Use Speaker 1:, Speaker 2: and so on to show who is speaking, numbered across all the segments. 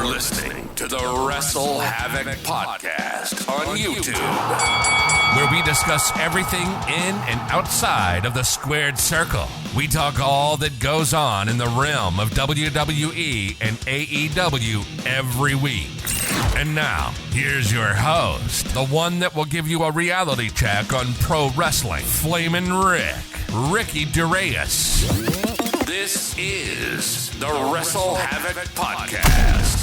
Speaker 1: You're listening to the WrestleHavoc Podcast on YouTube, where we discuss everything in and outside of the squared circle. We talk all that goes on in the realm of WWE and AEW every week. And now, here's your host, the one that will give you a reality check on pro wrestling, Flamin' Ricky DeReyes. This is the WrestleHavoc Podcast.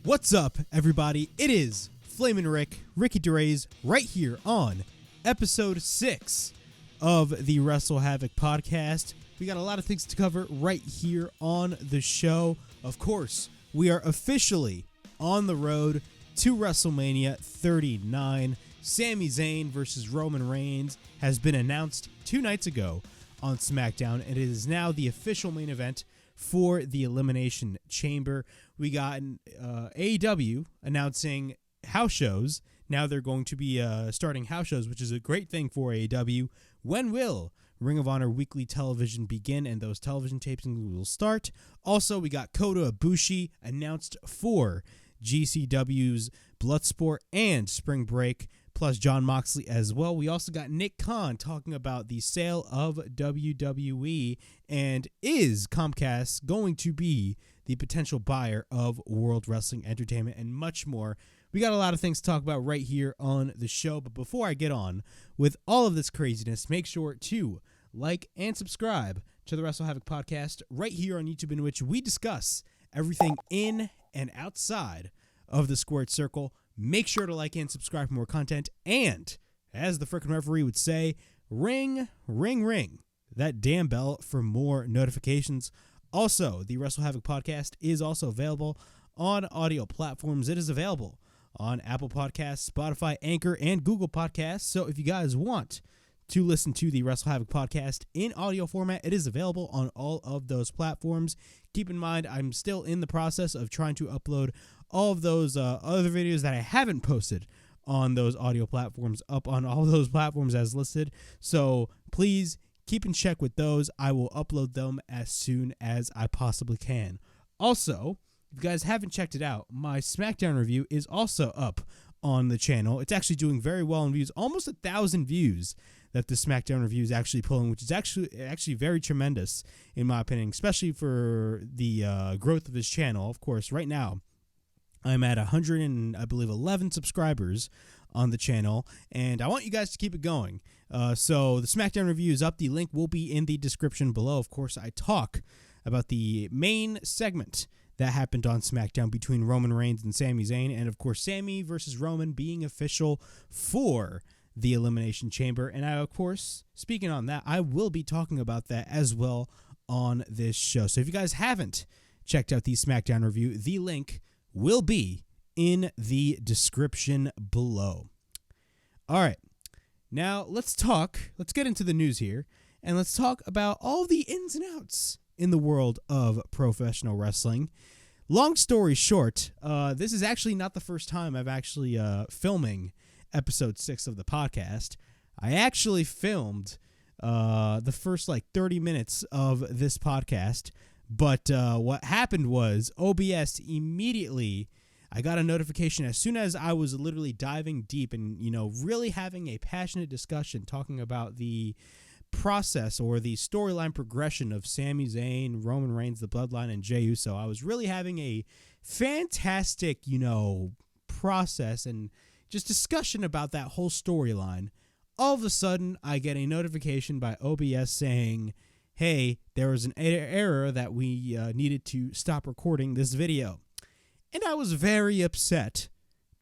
Speaker 2: What's up, everybody? It is Flamin' Ricky DeReyes, right here on Ep.6 of the WrestleHavoc Podcast. We got a lot of things to cover right here on the show. Of course, we are officially on the road to WrestleMania 39. Sami Zayn versus Roman Reigns has been announced 2 nights ago on SmackDown, and it is now the official main event for the Elimination Chamber. We got AEW announcing house shows. Now they're going to be starting house shows, which is a great thing for AEW. When will Ring of Honor weekly television begin, and those television tapings will start? Also, we got Kota Ibushi announced for GCW's Bloodsport and Spring Break, plus Jon Moxley as well. We also got Nick Khan talking about the sale of WWE, and is Comcast going to be the potential buyer of World Wrestling Entertainment, and much more. We got a lot of things to talk about right here on the show, but before I get on with all of this craziness, make sure to like and subscribe to the WrestleHavoc Podcast right here on YouTube, in which we discuss everything in and outside of the squared circle. Make sure to like and subscribe for more content, and as the frickin' referee would say, ring, ring, ring that damn bell for more notifications. Also, the WrestleHavoc Podcast is also available on audio platforms. It is available on Apple Podcasts, Spotify, Anchor, and Google Podcasts. So if you guys want to listen to the WrestleHavoc Podcast in audio format, it is available on all of those platforms. Keep in mind, I'm still in the process of trying to upload all of those other videos that I haven't posted on those audio platforms up on all those platforms as listed. So please keep in check with those. I will upload them as soon as I possibly can. Also, if you guys haven't checked it out, my SmackDown review is also up on the channel. It's actually doing very well in views, almost 1,000 views that the SmackDown review is actually pulling, which is actually very tremendous in my opinion, especially for the growth of this channel. Of course, right now I'm at 111 subscribers on the channel, and I want you guys to keep it going. So the SmackDown review is up. The link will be in the description below. Of course, I talk about the main segment that happened on SmackDown between Roman Reigns and Sami Zayn, and of course, Sami versus Roman being official for the Elimination Chamber. And I, of course, speaking on that, I will be talking about that as well on this show. So if you guys haven't checked out the SmackDown review, the link will be in the description below. All right, now let's get into the news here, and let's talk about all the ins and outs in the world of professional wrestling. Long story short, this is actually not the first time I've actually filming Episode 6 of the podcast. I actually filmed the first 30 minutes of this podcast, but what happened was OBS immediately, I got a notification as soon as I was literally diving deep and, really having a passionate discussion talking about the process or the storyline progression of Sami Zayn, Roman Reigns, the Bloodline, and Jey Uso. I was really having a fantastic, process and just discussion about that whole storyline. All of a sudden, I get a notification by OBS saying, hey, there was an error that we needed to stop recording this video. And I was very upset,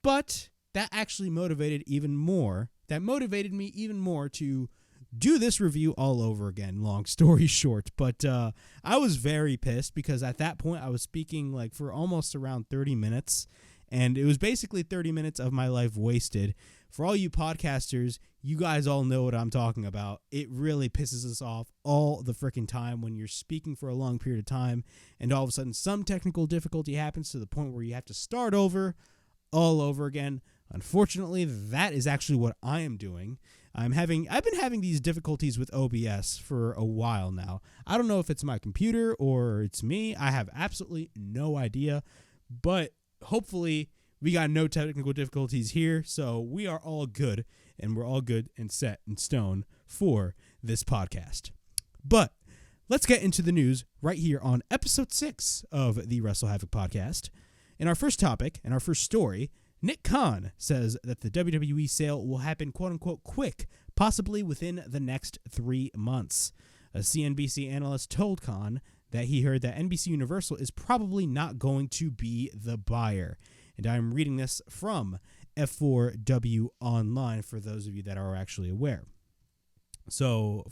Speaker 2: but that actually motivated me even more to do this review all over again, long story short. But I was very pissed because at that point I was speaking for almost around 30 minutes, and it was basically 30 minutes of my life wasted. For all you podcasters, you guys all know what I'm talking about. It really pisses us off all the freaking time when you're speaking for a long period of time and all of a sudden some technical difficulty happens to the point where you have to start over all over again. Unfortunately, that is actually what I am doing. I've been having these difficulties with OBS for a while now. I don't know if it's my computer or it's me. I have absolutely no idea, but hopefully we got no technical difficulties here, so we are all good, and we're all good and set in stone for this podcast. But let's get into the news right here on episode 6 of the WrestleHavoc Podcast. In our first topic and our first story, Nick Khan says that the WWE sale will happen quote-unquote quick, possibly within the next 3 months. A CNBC analyst told Khan that he heard that NBC Universal is probably not going to be the buyer. And I'm reading this from F4W Online for those of you that are actually aware. So,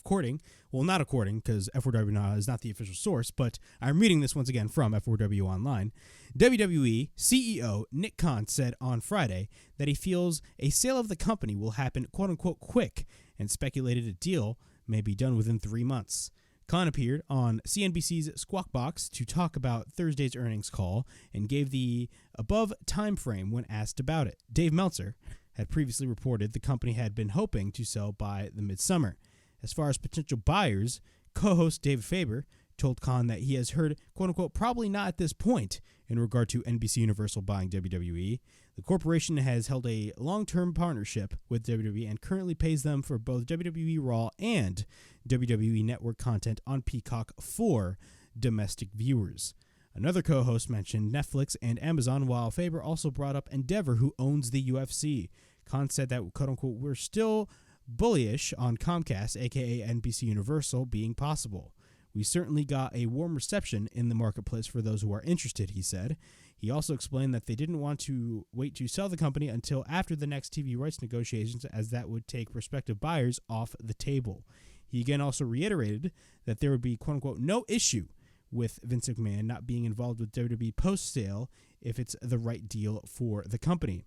Speaker 2: not according, because F4W is not the official source, but I'm reading this once again from F4W Online. WWE CEO Nick Khan said on Friday that he feels a sale of the company will happen quote-unquote quick and speculated a deal may be done within 3 months. Khan appeared on CNBC's Squawk Box to talk about Thursday's earnings call and gave the above time frame when asked about it. Dave Meltzer had previously reported the company had been hoping to sell by the midsummer. As far as potential buyers, co-host David Faber told Khan that he has heard, quote-unquote, probably not at this point in regard to NBC Universal buying WWE. The corporation has held a long-term partnership with WWE and currently pays them for both WWE Raw and WWE Network content on Peacock for domestic viewers. Another co-host mentioned Netflix and Amazon, while Faber also brought up Endeavor, who owns the UFC. Khan said that, quote-unquote, we're still bullish on Comcast, a.k.a. NBC Universal, being possible. We certainly got a warm reception in the marketplace for those who are interested, he said. He also explained that they didn't want to wait to sell the company until after the next TV rights negotiations, as that would take prospective buyers off the table. He again also reiterated that there would be, quote-unquote, no issue with Vince McMahon not being involved with WWE post-sale if it's the right deal for the company.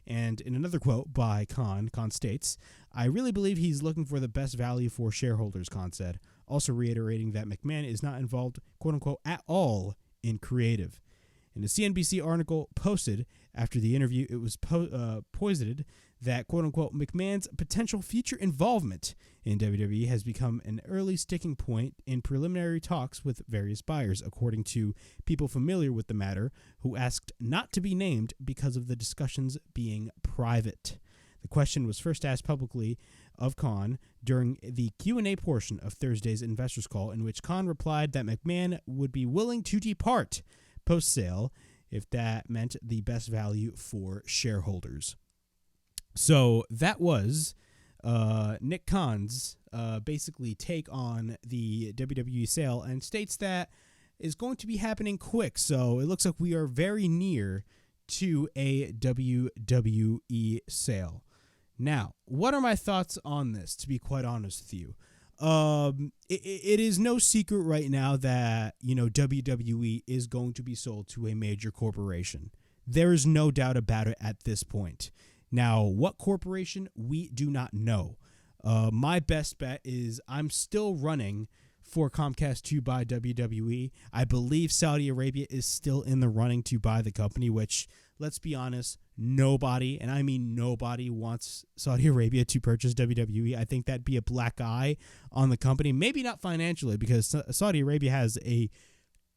Speaker 2: And in another quote by Khan states, I really believe he's looking for the best value for shareholders, Khan said, also reiterating that McMahon is not involved, quote-unquote, at all in creative. In a CNBC article posted after the interview, it was posited that, quote-unquote, McMahon's potential future involvement in WWE has become an early sticking point in preliminary talks with various buyers, according to people familiar with the matter who asked not to be named because of the discussions being private. The question was first asked publicly of Khan during the Q&A portion of Thursday's investors call, in which Khan replied that McMahon would be willing to depart post-sale if that meant the best value for shareholders. So that was Nick Khan's basically take on the WWE sale, and states that is going to be happening quick. So it looks like we are very near to a WWE sale. Now, what are my thoughts on this, to be quite honest with you? It is no secret right now that, WWE is going to be sold to a major corporation. There is no doubt about it at this point. Now, what corporation, we do not know. My best bet is I'm still running for Comcast to buy WWE. I believe Saudi Arabia is still in the running to buy the company, which, let's be honest, nobody, and I mean nobody, wants Saudi Arabia to purchase WWE. I think that'd be a black eye on the company. Maybe not financially, because Saudi Arabia has a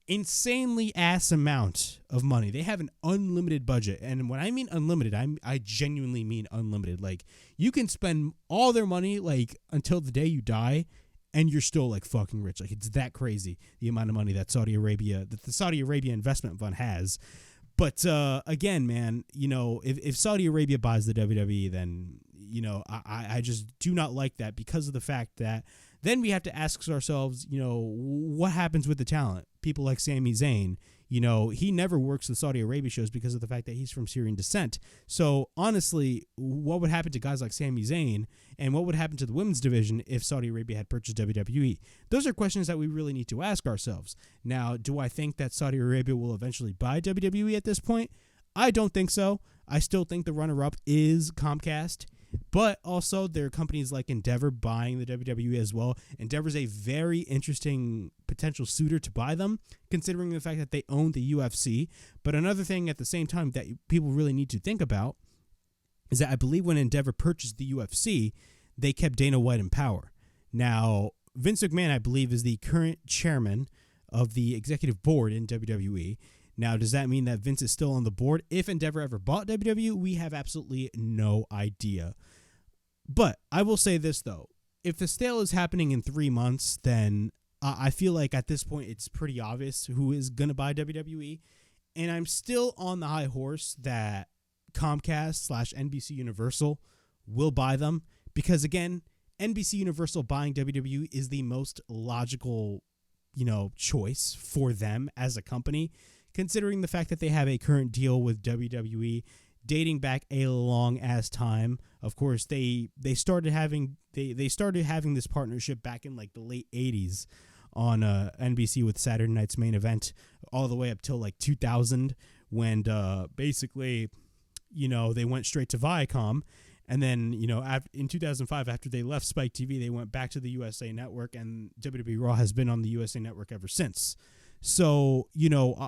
Speaker 2: insanely ass amount of money. They have an unlimited budget, and when I mean unlimited, I genuinely mean unlimited. Like, you can spend all their money like until the day you die, and you're still like fucking rich. Like, it's that crazy, the amount of money that the Saudi Arabia investment fund has. But again, man, if Saudi Arabia buys the WWE, then I just do not like that, because of the fact that then we have to ask ourselves, what happens with the talent? People like Sami Zayn, he never works the Saudi Arabia shows because of the fact that he's from Syrian descent. So honestly, what would happen to guys like Sami Zayn, and what would happen to the women's division if Saudi Arabia had purchased WWE? Those are questions that we really need to ask ourselves. Now, do I think that Saudi Arabia will eventually buy WWE at this point? I don't think so. I still think the runner-up is Comcast. But also, there are companies like Endeavor buying the WWE as well. Endeavor's a very interesting potential suitor to buy them, considering the fact that they own the UFC. But another thing at the same time that people really need to think about is that I believe when Endeavor purchased the UFC, they kept Dana White in power. Now, Vince McMahon, I believe, is the current chairman of the executive board in WWE. Now, does that mean that Vince is still on the board? If Endeavor ever bought WWE, we have absolutely no idea. But I will say this, though. If the sale is happening in 3 months, then I feel like at this point it's pretty obvious who is going to buy WWE. And I'm still on the high horse that Comcast/NBC Universal will buy them. Because, again, NBC Universal buying WWE is the most logical, choice for them as a company, considering the fact that they have a current deal with WWE dating back a long ass time. Of course, they started having this partnership back in like the late 80s on NBC with Saturday Night's Main Event, all the way up till like 2000, when basically, they went straight to Viacom. And then, in 2005, after they left Spike TV, they went back to the USA Network, and WWE Raw has been on the USA Network ever since. So,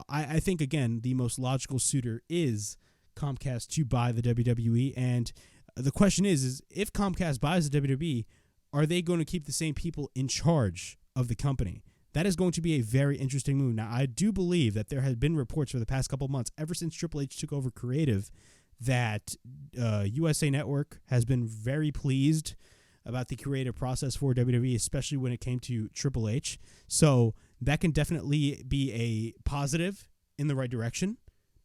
Speaker 2: I think, again, the most logical suitor is Comcast to buy the WWE. And the question is if Comcast buys the WWE, are they going to keep the same people in charge of the company? That is going to be a very interesting move. Now, I do believe that there have been reports for the past couple months, ever since Triple H took over creative, that USA Network has been very pleased about the creative process for WWE, especially when it came to Triple H. So that can definitely be a positive in the right direction.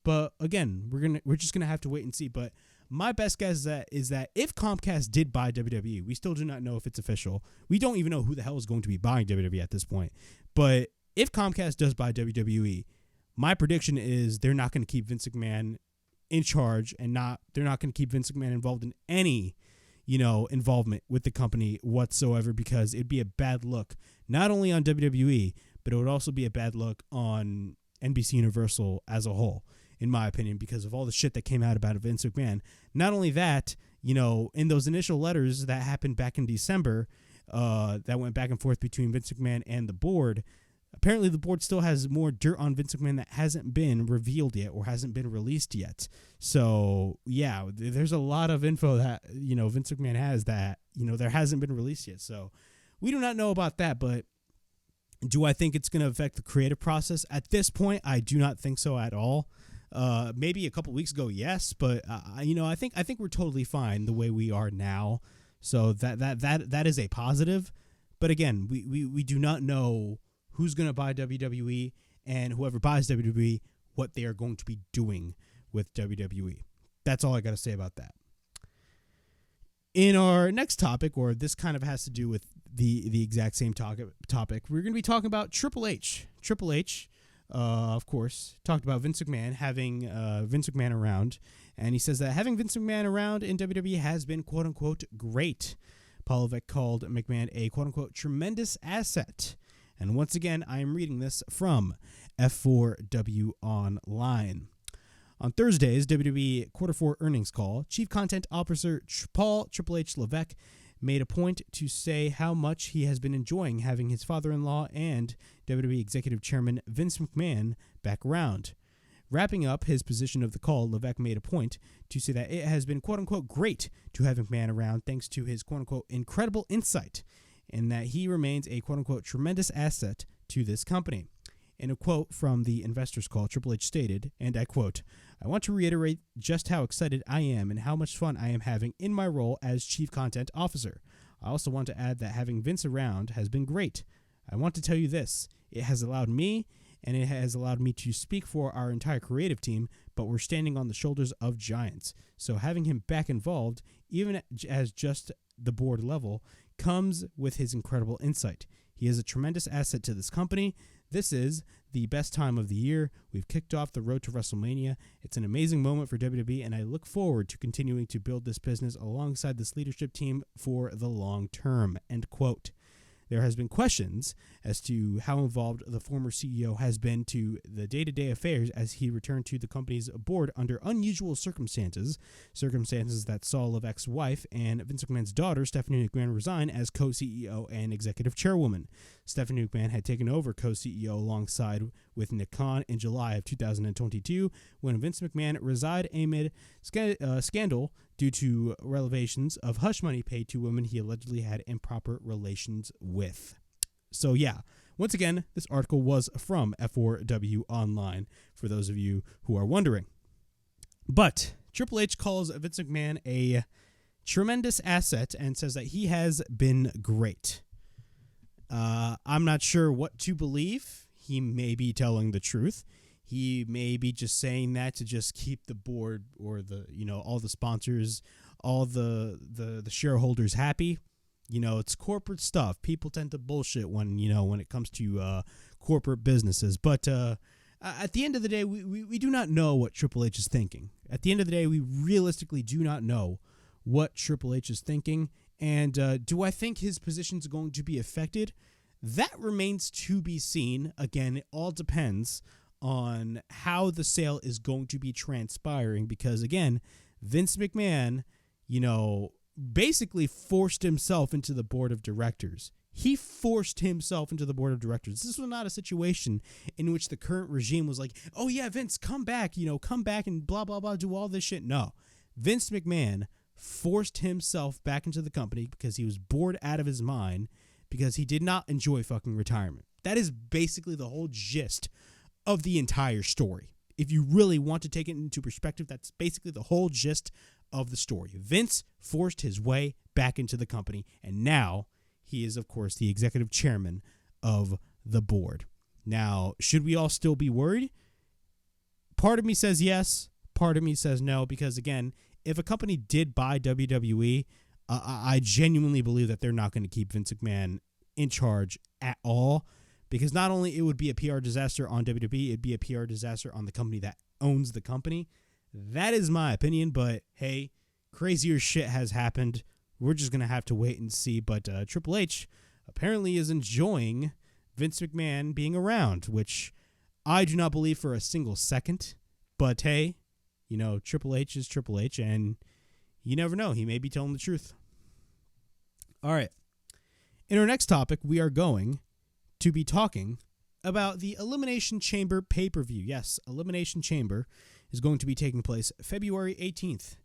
Speaker 2: But again, we're just gonna have to wait and see. But my best guess is that if Comcast did buy WWE, we still do not know if it's official. We don't even know who the hell is going to be buying WWE at this point. But if Comcast does buy WWE, my prediction is they're not going to keep Vince McMahon in charge, and they're not going to keep Vince McMahon involved in any, involvement with the company whatsoever, because it'd be a bad look not only on WWE, but it would also be a bad look on NBC Universal as a whole, in my opinion, because of all the shit that came out about Vince McMahon. Not only that, in those initial letters that happened back in December, that went back and forth between Vince McMahon and the board, apparently the board still has more dirt on Vince McMahon that hasn't been revealed yet or hasn't been released yet. So, yeah, there's a lot of info that, Vince McMahon has that, there hasn't been released yet. So we do not know about that, but do I think it's going to affect the creative process? At this point, I do not think so at all. Maybe a couple weeks ago, yes, but I think we're totally fine the way we are now. So that is a positive. But again, we do not know who's going to buy WWE, and whoever buys WWE, what they are going to be doing with WWE. That's all I got to say about that. In our next topic, or this kind of has to do with the exact same topic, we're going to be talking about Triple H. Triple H, of course, talked about Vince McMahon, having Vince McMahon around, and he says that having Vince McMahon around in WWE has been, quote-unquote, great. Paul Levesque called McMahon a, quote-unquote, tremendous asset. And once again, I am reading this from F4W Online. On Thursday's WWE Q4 earnings call, Chief Content Officer Paul Triple H Levesque made a point to say how much he has been enjoying having his father-in-law and WWE Executive Chairman Vince McMahon back around. Wrapping up his position of the call, Levesque made a point to say that it has been, quote-unquote, great to have McMahon around thanks to his, quote-unquote, incredible insight, and that he remains a, quote-unquote, tremendous asset to this company. In a quote from the investors call, Triple H stated, and I quote, "I want to reiterate just how excited I am and how much fun I am having in my role as Chief Content Officer. I also want to add that having Vince around has been great. I want to tell you this, it has allowed me, and it has allowed me to speak for our entire creative team, but we're standing on the shoulders of giants. So having him back involved, even as just the board level, comes with his incredible insight. He is a tremendous asset to this company. This is the best time of the year. We've kicked off the road to WrestleMania. It's an amazing moment for WWE, and I look forward to continuing to build this business alongside this leadership team for the long term." End quote. There has been questions as to how involved the former CEO has been to the day-to-day affairs as he returned to the company's board under unusual circumstances that saw Levesque's wife and Vince McMahon's daughter, Stephanie McMahon, resign as co-CEO and executive chairwoman. Stephanie McMahon had taken over co-CEO alongside with Nick Khan in July of 2022 when Vince McMahon resigned amid scandal due to revelations of hush money paid to women he allegedly had improper relations with. So yeah, once again, this article was from F4W Online, for those of you who are wondering. But Triple H calls Vince McMahon a tremendous asset and says that he has been great. I'm not sure what to believe. He may be telling the truth. He may be just saying that to just keep the board or all the sponsors, all the shareholders happy. It's corporate stuff. People tend to bullshit when it comes to corporate businesses. But at the end of the day, we do not know what Triple H is thinking. At the end of the day, we realistically do not know what Triple H is thinking. And do I think his position is going to be affected? That remains to be seen. Again, it all depends on how the sale is going to be transpiring. Because, again, Vince McMahon, basically forced himself into the board of directors. He forced himself into the board of directors. This was not a situation in which the current regime was like, oh, yeah, Vince, come back, come back and blah, blah, blah, do all this shit. No. Vince McMahon forced himself back into the company because he was bored out of his mind because he did not enjoy fucking retirement. That is basically the whole gist of the entire story. If you really want to take it into perspective, that's basically the whole gist of the story. Vince forced his way back into the company, and now he is, of course, the executive chairman of the board. Now, should we all still be worried? Part of me says yes. Part of me says no, because, again, if a company did buy WWE, I genuinely believe that they're not going to keep Vince McMahon in charge at all, because not only it would be a PR disaster on WWE, it'd be a PR disaster on the company that owns the company. That is my opinion, but hey, crazier shit has happened. We're just going to have to wait and see, but Triple H apparently is enjoying Vince McMahon being around, which I do not believe for a single second, but hey, Triple H is Triple H, and you never know. He may be telling the truth. All right. In our next topic, we are going to be talking about the Elimination Chamber pay-per-view. Yes, Elimination Chamber is going to be taking place February 18th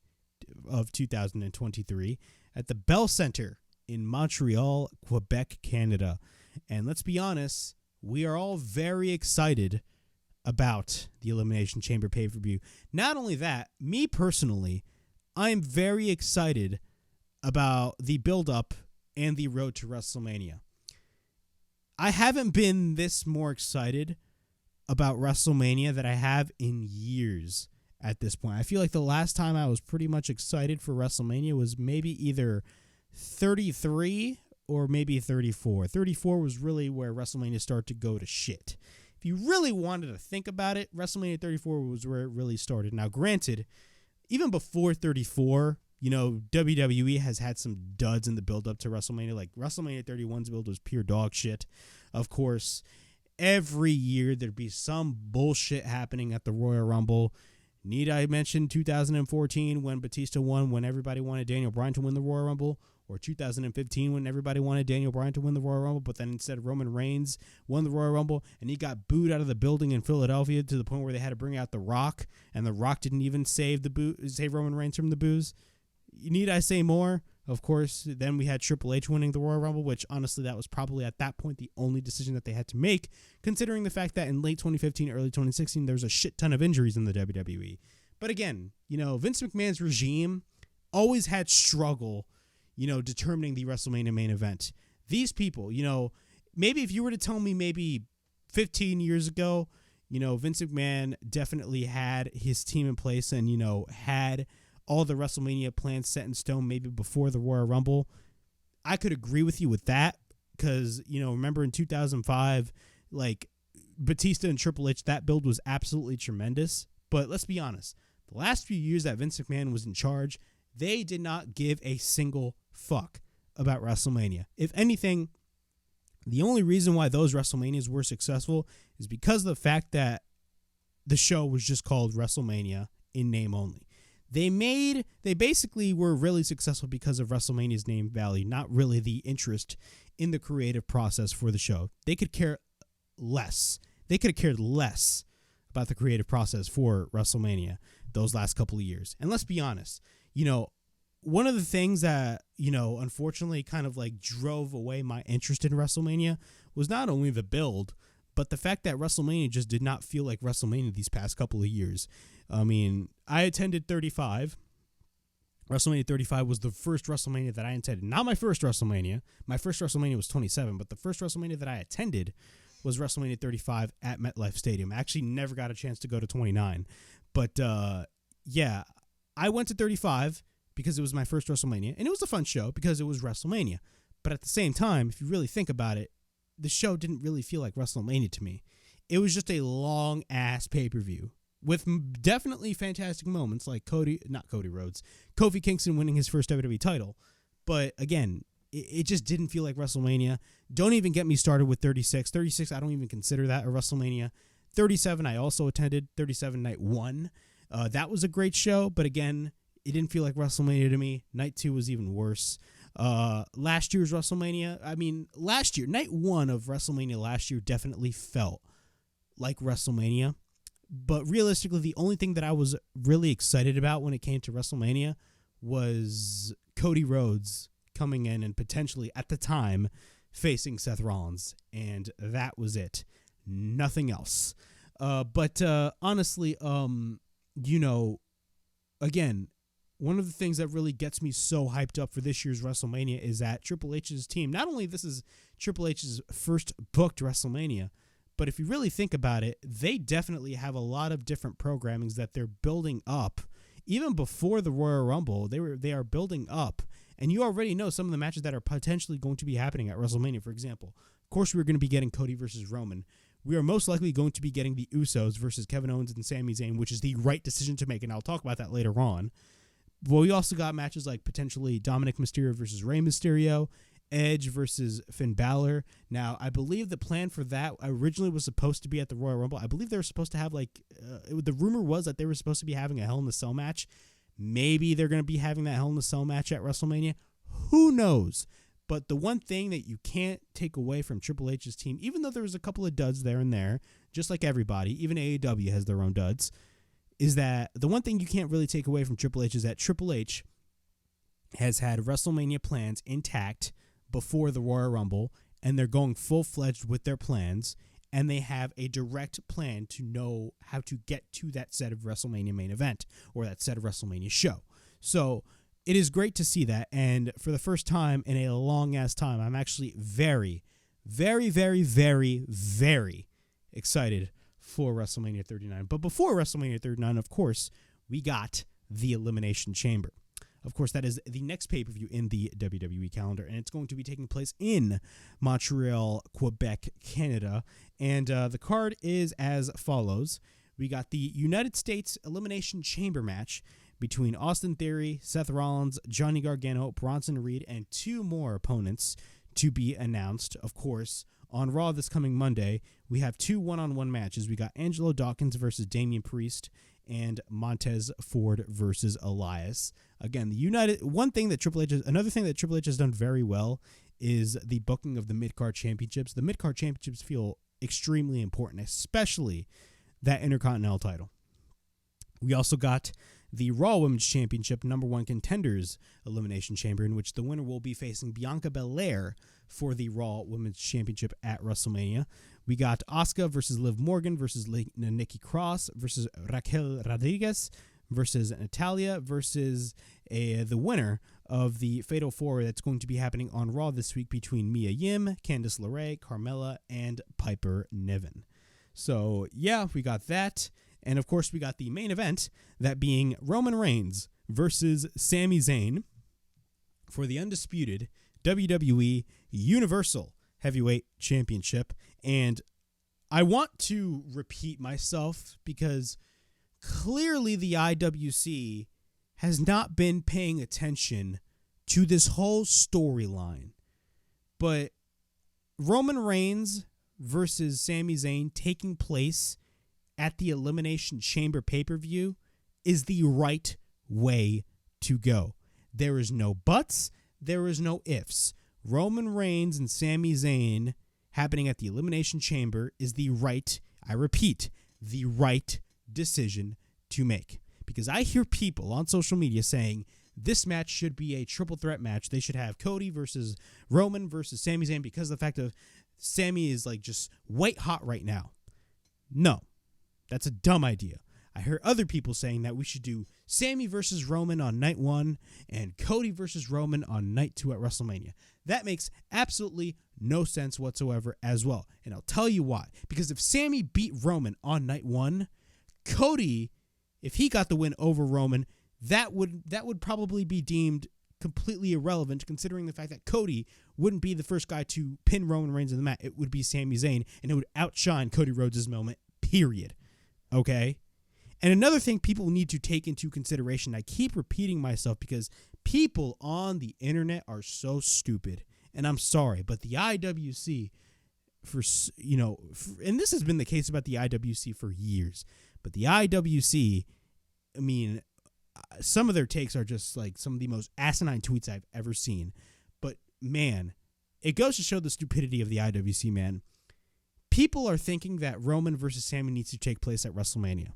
Speaker 2: of 2023 at the Bell Center in Montreal, Quebec, Canada. And let's be honest, we are all very excited about the Elimination Chamber pay-per-view. Not only that, me personally, I'm very excited about the build-up and the road to WrestleMania. I haven't been this more excited about WrestleMania that I have in years at this point. I feel like the last time I was pretty much excited for WrestleMania was maybe either 33 or maybe 34. 34 was really where WrestleMania started to go to shit. If you really wanted to think about it, WrestleMania 34 was where it really started. Now, granted, even before 34, WWE has had some duds in the build-up to WrestleMania. Like, WrestleMania 31's build was pure dog shit. Of course, every year there'd be some bullshit happening at the Royal Rumble. Need I mention 2014 when Batista won, when everybody wanted Daniel Bryan to win the Royal Rumble? Or 2015 when everybody wanted Daniel Bryan to win the Royal Rumble, but then instead Roman Reigns won the Royal Rumble, and he got booed out of the building in Philadelphia to the point where they had to bring out The Rock, and The Rock didn't even save Roman Reigns from the boos. Need I say more? Of course, then we had Triple H winning the Royal Rumble, which honestly that was probably at that point the only decision that they had to make, considering the fact that in late 2015, early 2016, there was a shit ton of injuries in the WWE. But again, Vince McMahon's regime always had struggle, determining the WrestleMania main event. These people, maybe if you were to tell me maybe 15 years ago, Vince McMahon definitely had his team in place and, had all the WrestleMania plans set in stone maybe before the Royal Rumble, I could agree with you with that because, remember in 2005, like Batista and Triple H, that build was absolutely tremendous. But let's be honest, the last few years that Vince McMahon was in charge, they did not give a single fuck about WrestleMania. If anything, the only reason why those WrestleManias were successful is because of the fact that the show was just called WrestleMania in name only. They basically were really successful because of WrestleMania's name value, not really the interest in the creative process for the show. They could care less. They could have cared less about the creative process for WrestleMania those last couple of years. And let's be honest, one of the things that, unfortunately kind of like drove away my interest in WrestleMania was not only the build, but the fact that WrestleMania just did not feel like WrestleMania these past couple of years. I mean, I attended 35. WrestleMania 35 was the first WrestleMania that I attended. Not my first WrestleMania. My first WrestleMania was 27, but the first WrestleMania that I attended was WrestleMania 35 at MetLife Stadium. I actually never got a chance to go to 29. But, yeah, I went to 35 because it was my first WrestleMania, and it was a fun show because it was WrestleMania. But at the same time, if you really think about it, the show didn't really feel like WrestleMania to me. It was just a long-ass pay-per-view with definitely fantastic moments like Kofi Kingston winning his first WWE title. But again, it just didn't feel like WrestleMania. Don't even get me started with 36. 36, I don't even consider that a WrestleMania. 37, I also attended. 37 Night 1. That was a great show, but again, it didn't feel like WrestleMania to me. Night 2 was even worse. Last year's WrestleMania, Night 1 of WrestleMania last year definitely felt like WrestleMania. But realistically, the only thing that I was really excited about when it came to WrestleMania was Cody Rhodes coming in and potentially, at the time, facing Seth Rollins. And that was it. Nothing else. But honestly, again, one of the things that really gets me so hyped up for this year's WrestleMania is that Triple H's team, not only this is Triple H's first booked WrestleMania, but if you really think about it, they definitely have a lot of different programmings that they're building up. Even before the Royal Rumble, they are building up. And you already know some of the matches that are potentially going to be happening at WrestleMania, for example. Of course, we're going to be getting Cody versus Roman. We are most likely going to be getting the Usos versus Kevin Owens and Sami Zayn, which is the right decision to make, and I'll talk about that later on. Well, we also got matches like potentially Dominic Mysterio versus Rey Mysterio, Edge versus Finn Balor. Now, I believe the plan for that originally was supposed to be at the Royal Rumble. I believe they were supposed to have the rumor was that they were supposed to be having a Hell in a Cell match. Maybe they're going to be having that Hell in a Cell match at WrestleMania. Who knows? But the one thing that you can't take away from Triple H's team, even though there was a couple of duds there and there, just like everybody, even AEW has their own duds, is that the one thing you can't really take away from Triple H is that Triple H has had WrestleMania plans intact before the Royal Rumble, and they're going full-fledged with their plans, and they have a direct plan to know how to get to that set of WrestleMania main event or that set of WrestleMania show. So it is great to see that, and for the first time in a long-ass time, I'm actually very, very, very, very, very excited for WrestleMania 39. But before WrestleMania 39, of course, we got the Elimination Chamber. Of course, that is the next pay-per-view in the WWE calendar, and it's going to be taking place in Montreal, Quebec, Canada. And the card is as follows. We got the United States Elimination Chamber match between Austin Theory, Seth Rollins, Johnny Gargano, Bronson Reed, and two more opponents to be announced. Of course, on Raw this coming Monday, we have two one-on-one matches. We got Angelo Dawkins versus Damian Priest and Montez Ford versus Elias. Again, another thing that Triple H has done very well is the booking of the mid-card championships. The mid-card championships feel extremely important, especially that Intercontinental title. We also got the Raw Women's Championship number one contenders elimination chamber, in which the winner will be facing Bianca Belair for the Raw Women's Championship at WrestleMania. We got Asuka versus Liv Morgan versus Nikki Cross versus Raquel Rodriguez versus Natalia versus the winner of the Fatal 4 that's going to be happening on Raw this week between Mia Yim, Candice LeRae, Carmella, and Piper Niven. So, yeah, we got that. And, of course, we got the main event, that being Roman Reigns versus Sami Zayn for the undisputed WWE Universal Heavyweight Championship. And I want to repeat myself because clearly the IWC has not been paying attention to this whole storyline. But Roman Reigns versus Sami Zayn taking place at the Elimination Chamber pay-per-view is the right way to go. There is no buts. There is no ifs. Roman Reigns and Sami Zayn happening at the Elimination Chamber is the right, I repeat, the right decision to make. Because I hear people on social media saying this match should be a triple threat match. They should have Cody versus Roman versus Sami Zayn because of the fact of Sami is like just white hot right now. No, that's a dumb idea. I heard other people saying that we should do Sami versus Roman on night 1 and Cody versus Roman on night 2 at WrestleMania. That makes absolutely no sense whatsoever as well. And I'll tell you why. Because if Sami beat Roman on night 1, Cody, if he got the win over Roman, that would probably be deemed completely irrelevant, considering the fact that Cody wouldn't be the first guy to pin Roman Reigns in the mat. It would be Sami Zayn, and it would outshine Cody Rhodes' moment, period. Okay? And another thing people need to take into consideration, I keep repeating myself because people on the internet are so stupid, and I'm sorry, but the IWC, and this has been the case about the IWC for years, but the IWC, I mean, some of their takes are just like some of the most asinine tweets I've ever seen. But man, it goes to show the stupidity of the IWC, man. People are thinking that Roman versus Sami needs to take place at WrestleMania.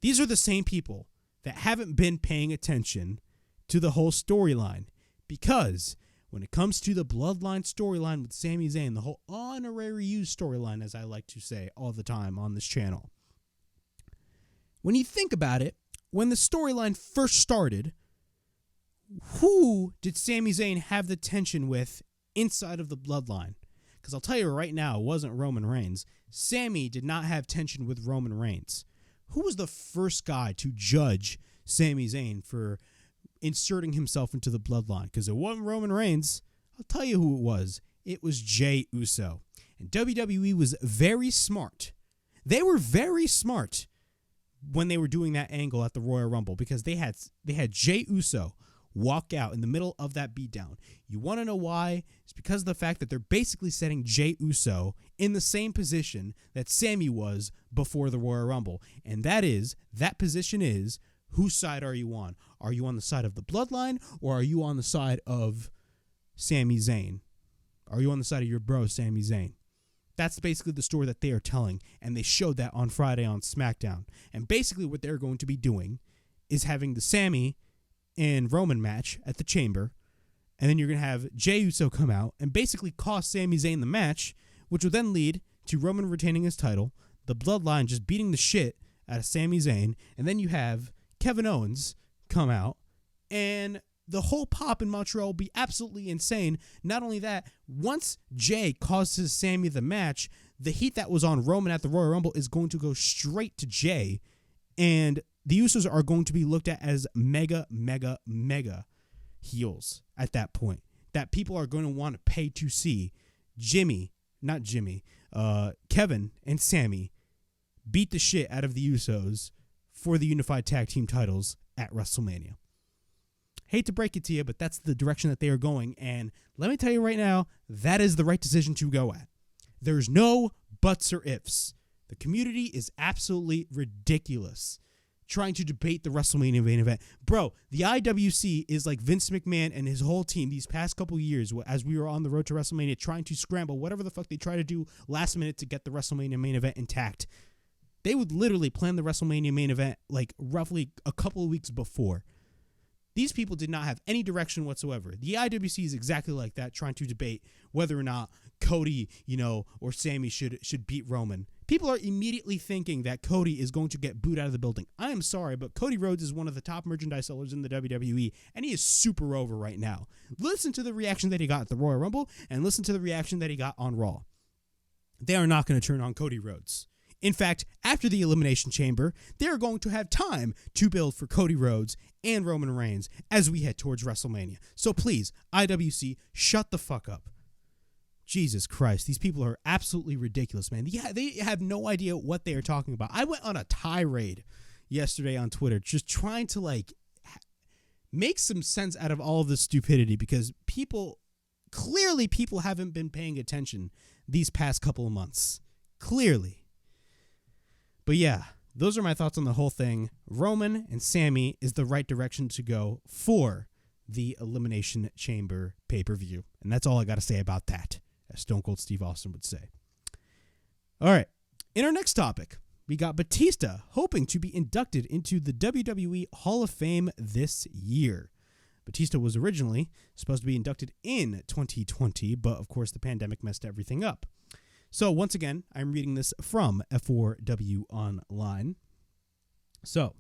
Speaker 2: These are the same people that haven't been paying attention to the whole storyline, because when it comes to the Bloodline storyline with Sami Zayn, the whole honorary you storyline, as I like to say all the time on this channel, when you think about it, when the storyline first started, who did Sami Zayn have the tension with inside of the Bloodline? Because I'll tell you right now, it wasn't Roman Reigns. Sami did not have tension with Roman Reigns. Who was the first guy to judge Sami Zayn for inserting himself into the Bloodline? Because it wasn't Roman Reigns. I'll tell you who it was. It was Jey Uso. And WWE was very smart. They were very smart when they were doing that angle at the Royal Rumble, because they had Jey Uso walk out in the middle of that beatdown. You want to know why? It's because of the fact that they're basically setting Jey Uso in the same position that Sami was before the Royal Rumble. And that position is, whose side are you on? Are you on the side of the Bloodline, or are you on the side of Sami Zayn? Are you on the side of your bro, Sami Zayn? That's basically the story that they are telling, and they showed that on Friday on SmackDown. And basically what they're going to be doing is having the Sami and Roman match at the Chamber, and then you're going to have Jey Uso come out and basically cost Sami Zayn the match, which will then lead to Roman retaining his title, the Bloodline just beating the shit out of Sami Zayn, and then you have Kevin Owens come out, and the whole pop in Montreal will be absolutely insane. Not only that, once Jey causes Sami the match, the heat that was on Roman at the Royal Rumble is going to go straight to Jey, and the Usos are going to be looked at as mega, mega, mega heels at that point, that people are going to want to pay to see Kevin and Sami beat the shit out of the Usos for the unified tag team titles at WrestleMania. Hate to break it to you, but that's the direction that they are going. And let me tell you right now, that is the right decision to go at. There's no buts or ifs. The community is absolutely ridiculous trying to debate the WrestleMania main event. Bro, the IWC is like Vince McMahon and his whole team these past couple years as we were on the road to WrestleMania trying to scramble whatever the fuck they try to do last minute to get the WrestleMania main event intact. They would literally plan the WrestleMania main event like roughly a couple of weeks before. These people did not have any direction whatsoever. The IWC is exactly like that, trying to debate whether or not Cody, or Sami should beat Roman. People are immediately thinking that Cody is going to get booed out of the building. I am sorry, but Cody Rhodes is one of the top merchandise sellers in the WWE, and he is super over right now. Listen to the reaction that he got at the Royal Rumble, and listen to the reaction that he got on Raw. They are not going to turn on Cody Rhodes. In fact, after the Elimination Chamber, they're going to have time to build for Cody Rhodes and Roman Reigns as we head towards WrestleMania. So please, IWC, shut the fuck up. Jesus Christ, these people are absolutely ridiculous, man. Yeah, they have no idea what they are talking about. I went on a tirade yesterday on Twitter just trying to make some sense out of all of this stupidity, because people haven't been paying attention these past couple of months. Clearly. But yeah, those are my thoughts on the whole thing. Roman and Sami is the right direction to go for the Elimination Chamber pay-per-view. And that's all I got to say about that, as Stone Cold Steve Austin would say. All right, In our next topic, we got Batista hoping to be inducted into the WWE Hall of Fame this year. Batista was originally supposed to be inducted in 2020, but of course the pandemic messed everything up. So once again, I'm reading this from F4W Online. So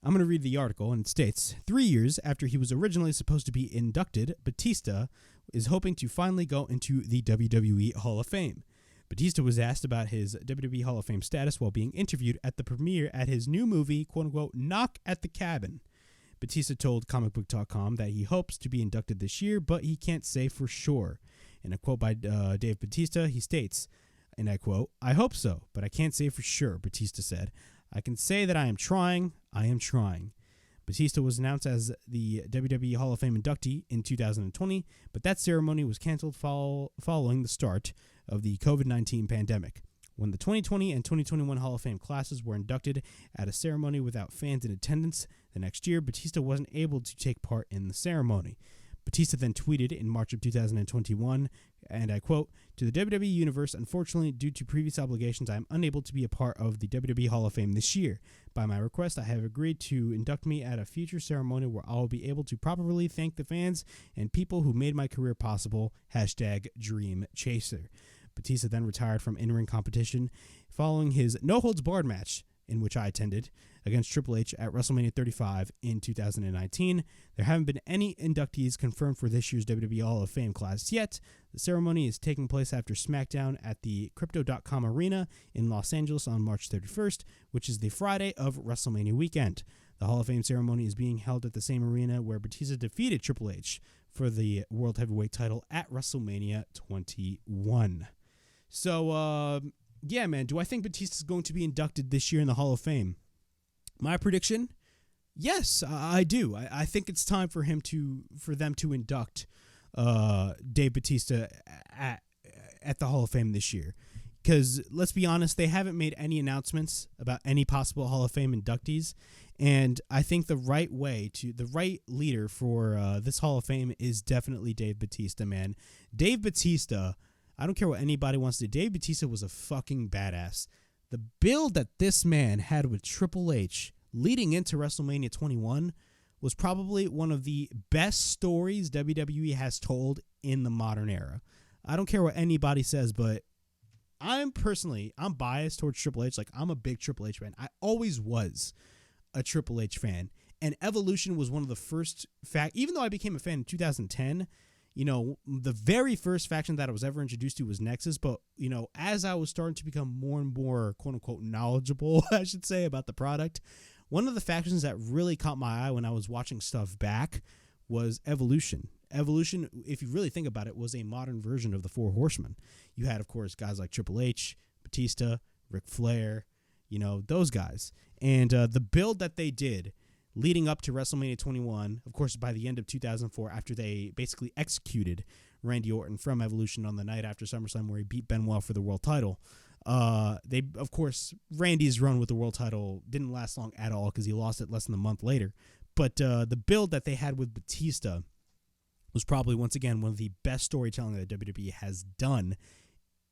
Speaker 2: I'm going to read the article, and it states, 3 years after he was originally supposed to be inducted, Batista is hoping to finally go into the WWE Hall of Fame. Batista was asked about his WWE Hall of Fame status while being interviewed at the premiere at his new movie, quote-unquote, Knock at the Cabin. Batista told comicbook.com that he hopes to be inducted this year, but he can't say for sure. In a quote by Dave Batista, he states, and I quote, "I hope so, but I can't say for sure," Batista said. "I can say that I am trying. I am trying." Batista was announced as the WWE Hall of Fame inductee in 2020, but that ceremony was canceled following the start of the COVID-19 pandemic. When the 2020 and 2021 Hall of Fame classes were inducted at a ceremony without fans in attendance the next year, Batista wasn't able to take part in the ceremony. Batista then tweeted in March of 2021, and I quote, "To the WWE Universe, unfortunately, due to previous obligations, I am unable to be a part of the WWE Hall of Fame this year. By my request, I have agreed to induct me at a future ceremony where I will be able to properly thank the fans and people who made my career possible. #DreamChaser. Batista then retired from in-ring competition following his no-holds-barred match, in which I attended, against Triple H at WrestleMania 35 in 2019. There haven't been any inductees confirmed for this year's WWE Hall of Fame class yet. The ceremony is taking place after SmackDown at the Crypto.com Arena in Los Angeles on March 31st, which is the Friday of WrestleMania weekend. The Hall of Fame ceremony is being held at the same arena where Batista defeated Triple H for the World Heavyweight title at WrestleMania 21. So, yeah, man, do I think Batista's going to be inducted this year in the Hall of Fame? My prediction? Yes, I do. I think it's time for them to induct Dave Batista at the Hall of Fame this year. Because, let's be honest, they haven't made any announcements about any possible Hall of Fame inductees. And I think the right leader for this Hall of Fame is definitely Dave Batista, man. Dave Batista, I don't care what anybody wants to do. Dave Batista was a fucking badass. The build that this man had with Triple H leading into WrestleMania 21 was probably one of the best stories WWE has told in the modern era. I don't care what anybody says, but I'm biased towards Triple H. Like, I'm a big Triple H fan. I always was a Triple H fan. And Evolution was one of the first even though I became a fan in 2010, you know, the very first faction that I was ever introduced to was Nexus. But, you know, as I was starting to become more and more, quote unquote, knowledgeable, I should say, about the product, one of the factions that really caught my eye when I was watching stuff back was Evolution. Evolution, if you really think about it, was a modern version of the Four Horsemen. You had, of course, guys like Triple H, Batista, Ric Flair, you know, those guys. And the build that they did leading up to WrestleMania 21, of course, by the end of 2004, after they basically executed Randy Orton from Evolution on the night after SummerSlam, where he beat Benoit for the world title. Randy's run with the world title didn't last long at all because he lost it less than a month later. But the build that they had with Batista was probably, once again, one of the best storytelling that WWE has done,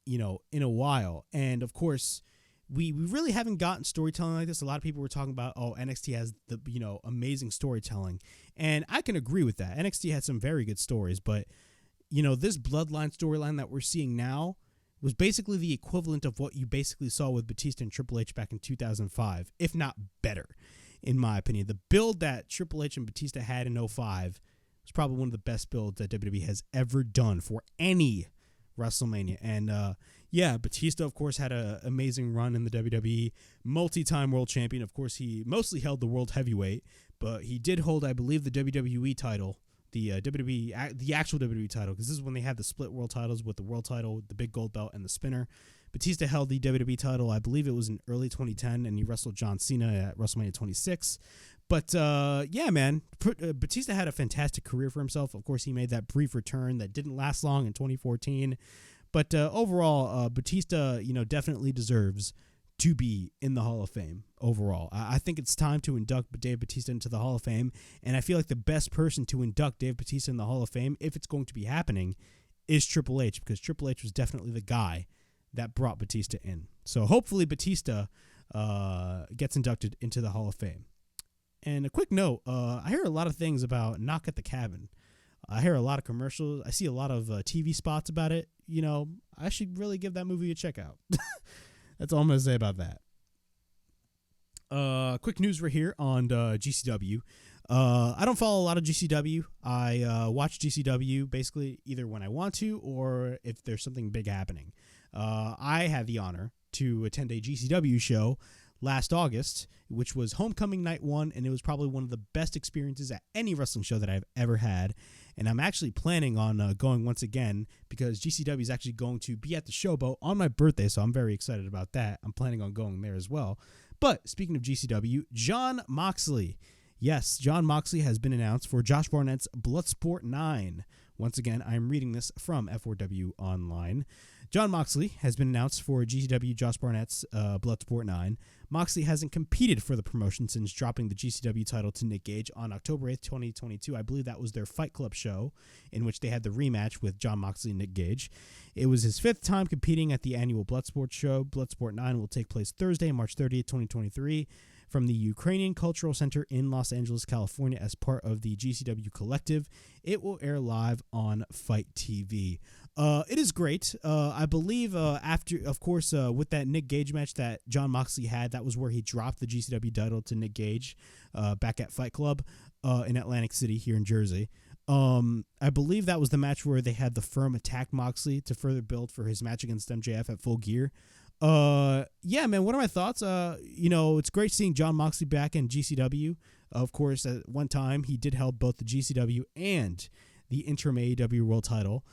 Speaker 2: you know, in a while. And, of course, we really haven't gotten storytelling like this. A lot of people were talking about, NXT has the, you know, amazing storytelling. And I can agree with that. NXT had some very good stories, but, you know, this Bloodline storyline that we're seeing now was basically the equivalent of what you basically saw with Batista and Triple H back in 2005, if not better, in my opinion. The build that Triple H and Batista had in 2005 was probably one of the best builds that WWE has ever done for any WrestleMania. And, Batista, of course, had an amazing run in the WWE, multi-time world champion. Of course, he mostly held the world heavyweight, but he did hold, I believe, the WWE title, the actual WWE title, because this is when they had the split world titles with the world title, the big gold belt, and the spinner. Batista held the WWE title, I believe it was in early 2010, and he wrestled John Cena at WrestleMania 26. But, man, Batista had a fantastic career for himself. Of course, he made that brief return that didn't last long in 2014. But overall, Batista, you know, definitely deserves to be in the Hall of Fame overall. I think it's time to induct Dave Batista into the Hall of Fame, and I feel like the best person to induct Dave Batista in the Hall of Fame, if it's going to be happening, is Triple H, because Triple H was definitely the guy that brought Batista in. So hopefully Batista gets inducted into the Hall of Fame. And a quick note, I hear a lot of things about Knock at the Cabin. I hear a lot of commercials. I see a lot of TV spots about it. You know, I should really give that movie a check out. That's all I'm going to say about that. Quick news right here on GCW. I don't follow a lot of GCW. I watch GCW basically either when I want to or if there's something big happening. I had the honor to attend a GCW show last August, which was Homecoming Night 1, and it was probably one of the best experiences at any wrestling show that I've ever had. And I'm actually planning on going once again because GCW is actually going to be at the Showboat on my birthday, so I'm very excited about that. I'm planning on going there as well. But speaking of GCW, Jon Moxley. Yes, Jon Moxley has been announced for Josh Barnett's Bloodsport 9. Once again, I'm reading this from F4W Online. Jon Moxley has been announced for GCW Josh Barnett's Bloodsport 9. Moxley hasn't competed for the promotion since dropping the GCW title to Nick Gage on October 8th, 2022. I believe that was their Fight Club show in which they had the rematch with Jon Moxley and Nick Gage. It was his 5th time competing at the annual Bloodsport show. Bloodsport 9 will take place Thursday, March 30th, 2023. From the Ukrainian Cultural Center in Los Angeles, California, as part of the GCW Collective. It will air live on Fight TV. It is great. I believe after, of course, with that Nick Gage match that Jon Moxley had, that was where he dropped the GCW title to Nick Gage back at Fight Club in Atlantic City here in Jersey. I believe that was the match where they had the Firm attack Moxley to further build for his match against MJF at Full Gear. Yeah, man, what are my thoughts? It's great seeing Jon Moxley back in GCW. Of course, at one time, he did hold both the GCW and the interim AEW World title.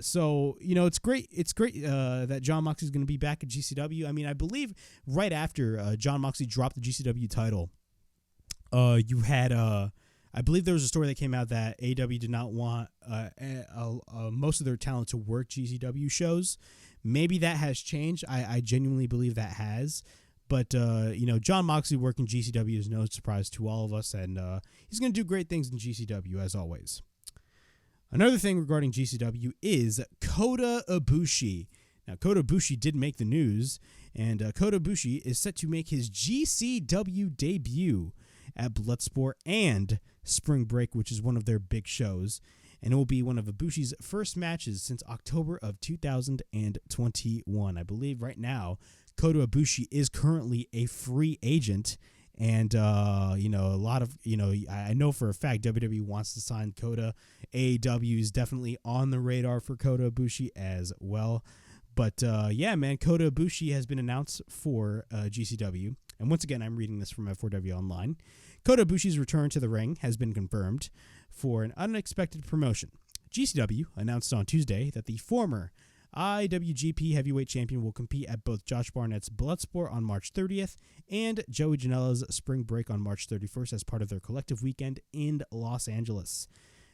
Speaker 2: So, it's great. It's great that Jon Moxley is going to be back at GCW. I mean, I believe right after Jon Moxley dropped the GCW title, you had... I believe there was a story that came out that AEW did not want most of their talent to work GCW shows. Maybe that has changed. I genuinely believe that has. But, Jon Moxley working GCW is no surprise to all of us, and he's going to do great things in GCW, as always. Another thing regarding GCW is Kota Ibushi. Now, Kota Ibushi did make the news, and Kota Ibushi is set to make his GCW debut at Bloodsport and Spring Break, which is one of their big shows, and it will be one of Ibushi's first matches since October of 2021. I believe right now Kota Ibushi is currently a free agent, and a lot of I know for a fact WWE wants to sign Kota. AEW is definitely on the radar for Kota Ibushi as well. But yeah, man, Kota Ibushi has been announced for GCW. And once again, I'm reading this from F4W Online. Kota Ibushi's return to the ring has been confirmed for an unexpected promotion. GCW announced on Tuesday that the former IWGP Heavyweight Champion will compete at both Josh Barnett's Bloodsport on March 30th and Joey Janela's Spring Break on March 31st as part of their collective weekend in Los Angeles.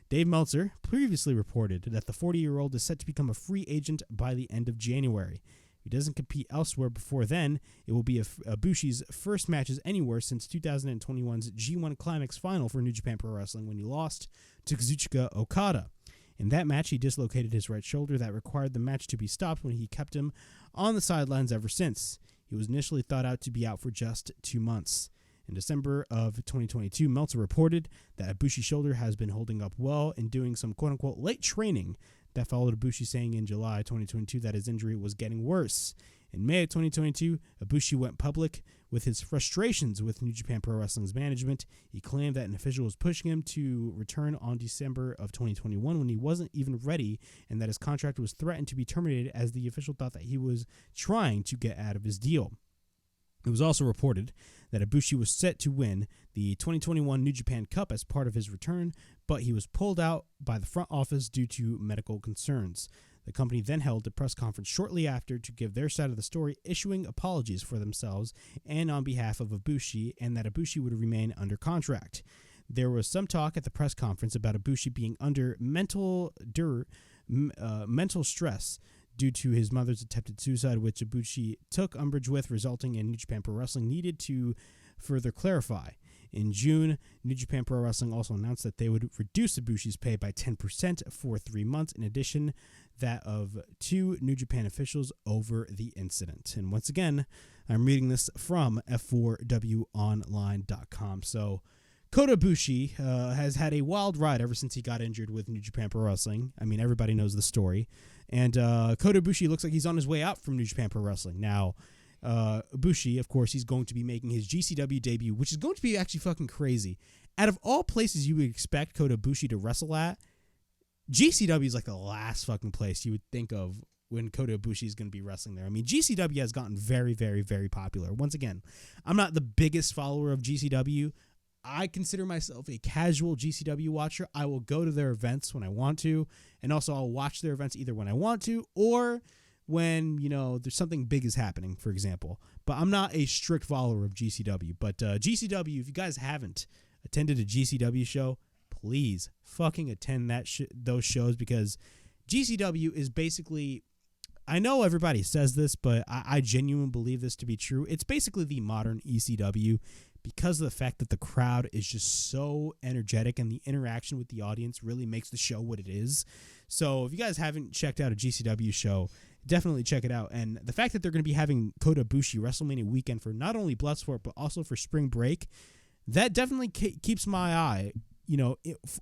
Speaker 2: Dave Meltzer previously reported that the 40-year-old is set to become a free agent by the end of January. If he doesn't compete elsewhere before then, it will be Ibushi's first matches anywhere since 2021's G1 Climax final for New Japan Pro Wrestling when he lost to Kazuchika Okada. In that match, he dislocated his right shoulder that required the match to be stopped when he kept him on the sidelines ever since. He was initially thought out to be out for just 2 months. In December of 2022, Meltzer reported that Ibushi's shoulder has been holding up well and doing some quote-unquote late training that followed Ibushi saying in July 2022 that his injury was getting worse. In May of 2022, Ibushi went public with his frustrations with New Japan Pro Wrestling's management. He claimed that an official was pushing him to return on December of 2021 when he wasn't even ready, and that his contract was threatened to be terminated as the official thought that he was trying to get out of his deal. It was also reported that Ibushi was set to win the 2021 New Japan Cup as part of his return, but he was pulled out by the front office due to medical concerns. The company then held a press conference shortly after to give their side of the story, issuing apologies for themselves and on behalf of Ibushi, and that Ibushi would remain under contract. There was some talk at the press conference about Ibushi being under mental stress due to his mother's attempted suicide, which Ibushi took umbrage with, resulting in New Japan Pro Wrestling needed to further clarify. in June. New Japan Pro Wrestling also announced that they would reduce Ibushi's pay by 10% for 3 months, in addition that of 2 New Japan officials over the incident. And once again, I'm reading this from F4WOnline.com. So Kota Ibushi has had a wild ride ever since he got injured with New Japan Pro Wrestling. I mean, everybody knows the story. And Kota Ibushi looks like he's on his way out from New Japan Pro Wrestling. Now, Ibushi, of course, he's going to be making his GCW debut, which is going to be actually fucking crazy. Out of all places you would expect Kota Ibushi to wrestle at, GCW is like the last fucking place you would think of when Kota Ibushi is going to be wrestling there. I mean, GCW has gotten very, very, very popular. Once again, I'm not the biggest follower of GCW. I consider myself a casual GCW watcher. I will go to their events when I want to, and also I'll watch their events either when I want to or when, you know, there's something big is happening, for example. But I'm not a strict follower of GCW. But GCW, if you guys haven't attended a GCW show, please fucking attend those shows, because GCW is basically, I know everybody says this, but I genuinely believe this to be true. It's basically the modern ECW, because of the fact that the crowd is just so energetic and the interaction with the audience really makes the show what it is. So if you guys haven't checked out a GCW show, definitely check it out. And the fact that they're going to be having Kota Ibushi WrestleMania weekend for not only Bloodsport, but also for spring break, that definitely keeps my eye, you know,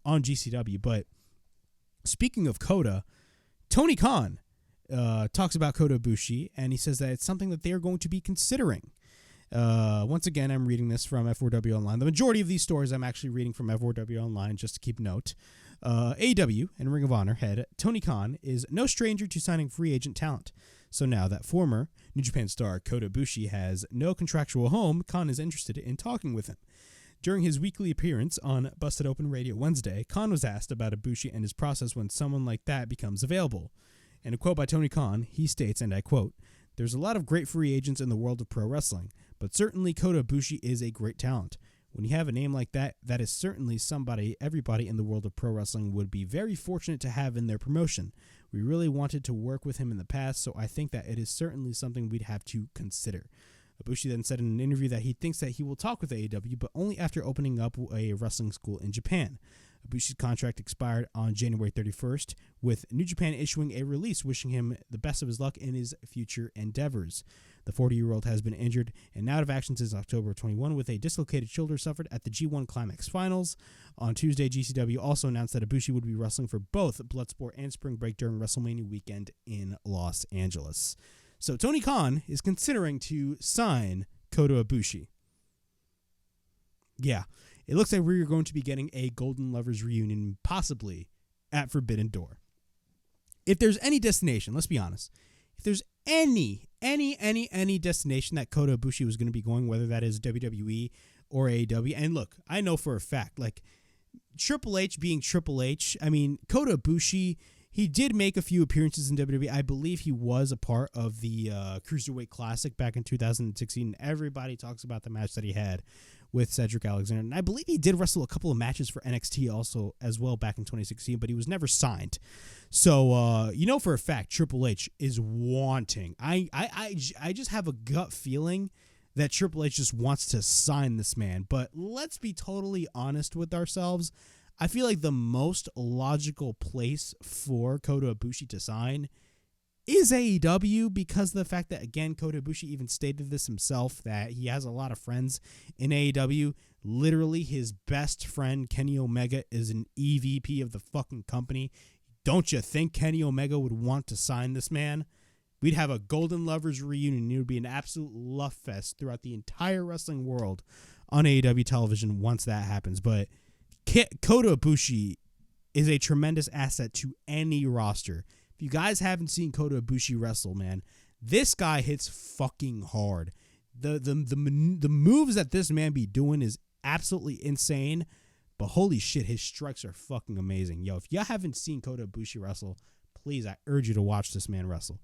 Speaker 2: on GCW. But speaking of Kota, Tony Khan talks about Kota Ibushi, and he says that it's something that they are going to be considering. Once again, I'm reading this from F4W Online. The majority of these stories I'm actually reading from F4W Online, just to keep note. AEW and Ring of Honor head Tony Khan is no stranger to signing free agent talent. So now that former New Japan star Kota Ibushi has no contractual home, Khan is interested in talking with him. During his weekly appearance on Busted Open Radio Wednesday, Khan was asked about Ibushi and his process when someone like that becomes available. In a quote by Tony Khan, he states, and I quote, "There's a lot of great free agents in the world of pro wrestling, but certainly Kota Ibushi is a great talent. When you have a name like that, that is certainly somebody everybody in the world of pro wrestling would be very fortunate to have in their promotion. We really wanted to work with him in the past, so I think that it is certainly something we'd have to consider." Ibushi then said in an interview that he thinks that he will talk with AEW, but only after opening up a wrestling school in Japan. Ibushi's contract expired on January 31st, with New Japan issuing a release wishing him the best of his luck in his future endeavors. The 40-year-old has been injured and out of action since October 21 with a dislocated shoulder suffered at the G1 Climax Finals. On Tuesday, GCW also announced that Ibushi would be wrestling for both Bloodsport and Spring Break during WrestleMania weekend in Los Angeles. So Tony Khan is considering to sign Kota Ibushi. Yeah, it looks like we're going to be getting a Golden Lovers reunion, possibly at Forbidden Door. If there's any destination, let's be honest, if there's any destination that Kota Ibushi was going to be going, whether that is WWE or AEW, and look, I know for a fact, like Triple H being Triple H, I mean, Kota Ibushi, he did make a few appearances in WWE. I believe he was a part of the Cruiserweight Classic back in 2016. Everybody talks about the match that he had with Cedric Alexander. And I believe he did wrestle a couple of matches for NXT also as well back in 2016, but he was never signed. So, you know for a fact, Triple H is wanting. I just have a gut feeling that Triple H just wants to sign this man. But let's be totally honest with ourselves. I feel like the most logical place for Kota Ibushi to sign is AEW, because of the fact that, again, Kota Ibushi even stated this himself, that he has a lot of friends in AEW. Literally, his best friend, Kenny Omega, is an EVP of the fucking company. Don't you think Kenny Omega would want to sign this man? We'd have a Golden Lovers reunion. It would be an absolute love fest throughout the entire wrestling world on AEW television once that happens. But Kota Ibushi is a tremendous asset to any roster. If you guys haven't seen Kota Ibushi wrestle, man, this guy hits fucking hard. The moves that this man be doing is absolutely insane, but holy shit, his strikes are fucking amazing. Yo, if you haven't seen Kota Ibushi wrestle, please, I urge you to watch this man wrestle.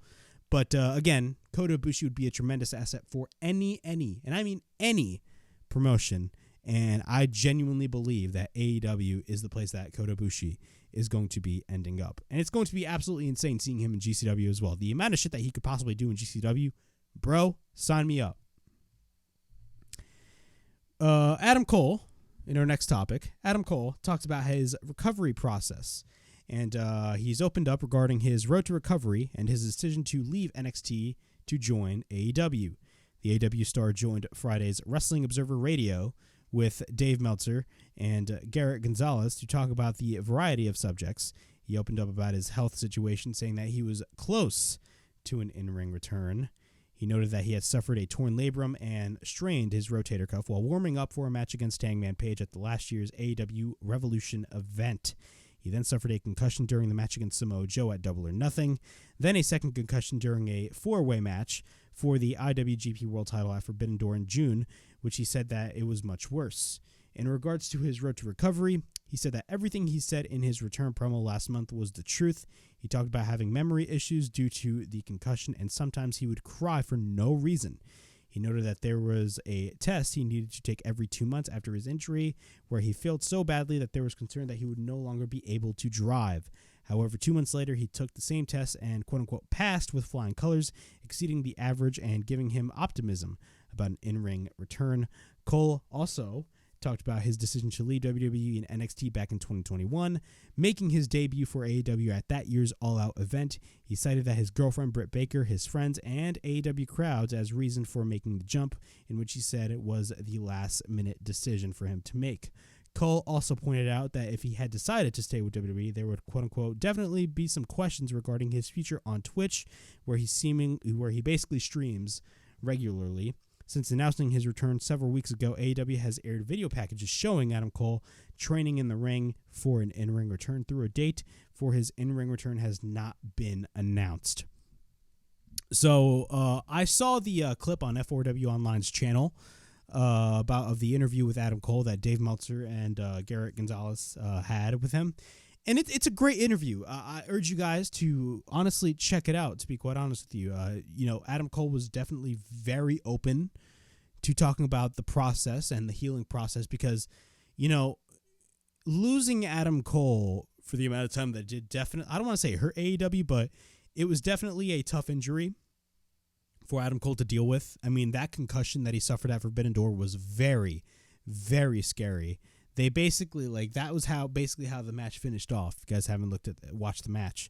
Speaker 2: But again, Kota Ibushi would be a tremendous asset for any, and I mean any promotion. And I genuinely believe that AEW is the place that Kota Ibushi is going to be ending up. And it's going to be absolutely insane seeing him in GCW as well. The amount of shit that he could possibly do in GCW, bro, sign me up. Adam Cole in our next topic, Adam Cole talks about his recovery process. And he's opened up regarding his road to recovery and his decision to leave NXT to join AEW. The AEW star joined Friday's Wrestling Observer Radio with Dave Meltzer and Garrett Gonzalez to talk about the variety of subjects. He opened up about his health situation, saying that he was close to an in-ring return. He noted that he had suffered a torn labrum and strained his rotator cuff while warming up for a match against Hangman Page at the last year's AEW Revolution event. He then suffered a concussion during the match against Samoa Joe at Double or Nothing, then a second concussion during a four-way match for the IWGP World title at Forbidden Door in June, which he said that it was much worse. In regards to his road to recovery, he said that everything he said in his return promo last month was the truth. He talked about having memory issues due to the concussion, and sometimes he would cry for no reason. He noted that there was a test he needed to take every 2 months after his injury, where he failed so badly that there was concern that he would no longer be able to drive. However, 2 months later, he took the same test and quote-unquote passed with flying colors, exceeding the average and giving him optimism about an in-ring return. Cole also talked about his decision to leave WWE and NXT back in 2021, making his debut for AEW at that year's All Out event. He cited that his girlfriend Britt Baker, his friends, and AEW crowds as reason for making the jump, in which he said it was the last-minute decision for him to make. Cole also pointed out that if he had decided to stay with WWE, there would quote-unquote definitely be some questions regarding his future on Twitch, where he basically streams regularly. Since announcing his return several weeks ago, AEW has aired video packages showing Adam Cole training in the ring for an in-ring return, through a date for his in-ring return has not been announced. So I saw the clip on F4W Online's channel of the interview with Adam Cole that Dave Meltzer and Garrett Gonzalez had with him. And it's a great interview. I urge you guys to honestly check it out, to be quite honest with you. Adam Cole was definitely very open to talking about the process and the healing process because, losing Adam Cole for the amount of time that did definitely, I don't want to say hurt AEW, but it was definitely a tough injury for Adam Cole to deal with. I mean, that concussion that he suffered at Forbidden Door was very, very scary. They basically that was how the match finished off. If you guys haven't watched the match,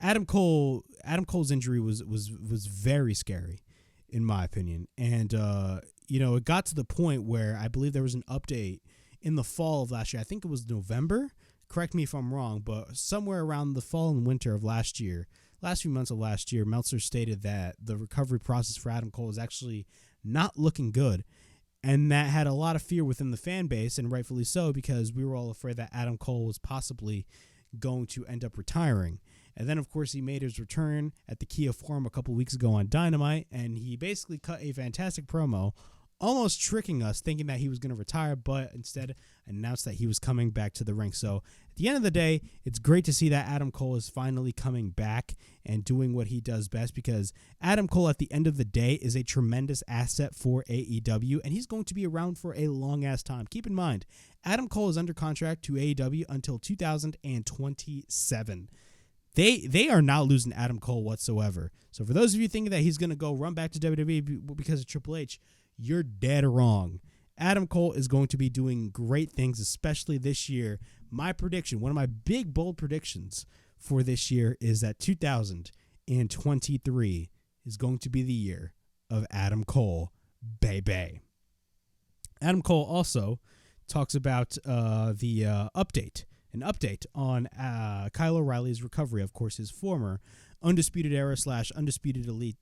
Speaker 2: Adam Cole's injury was very scary, in my opinion. And it got to the point where I believe there was an update in the fall of last year. I think it was November. Correct me if I'm wrong, but somewhere around the fall and winter of last year, last few months of last year, Meltzer stated that the recovery process for Adam Cole is actually not looking good. And that had a lot of fear within the fan base, and rightfully so, because we were all afraid that Adam Cole was possibly going to end up retiring. And then, of course, he made his return at the Kia Forum a couple weeks ago on Dynamite, and he basically cut a fantastic promo, almost tricking us, thinking that he was going to retire, but instead announced that he was coming back to the ring. So at the end of the day, it's great to see that Adam Cole is finally coming back and doing what he does best, because Adam Cole at the end of the day is a tremendous asset for AEW, and he's going to be around for a long-ass time. Keep in mind, Adam Cole is under contract to AEW until 2027. They are not losing Adam Cole whatsoever. So for those of you thinking that he's going to go run back to WWE because of Triple H, you're dead wrong. Adam Cole is going to be doing great things, especially this year. My prediction, one of my big, bold predictions for this year, is that 2023 is going to be the year of Adam Cole, baby. Adam Cole also talks about an update on Kyle O'Reilly's recovery, of course, his former Undisputed Era / Undisputed Elite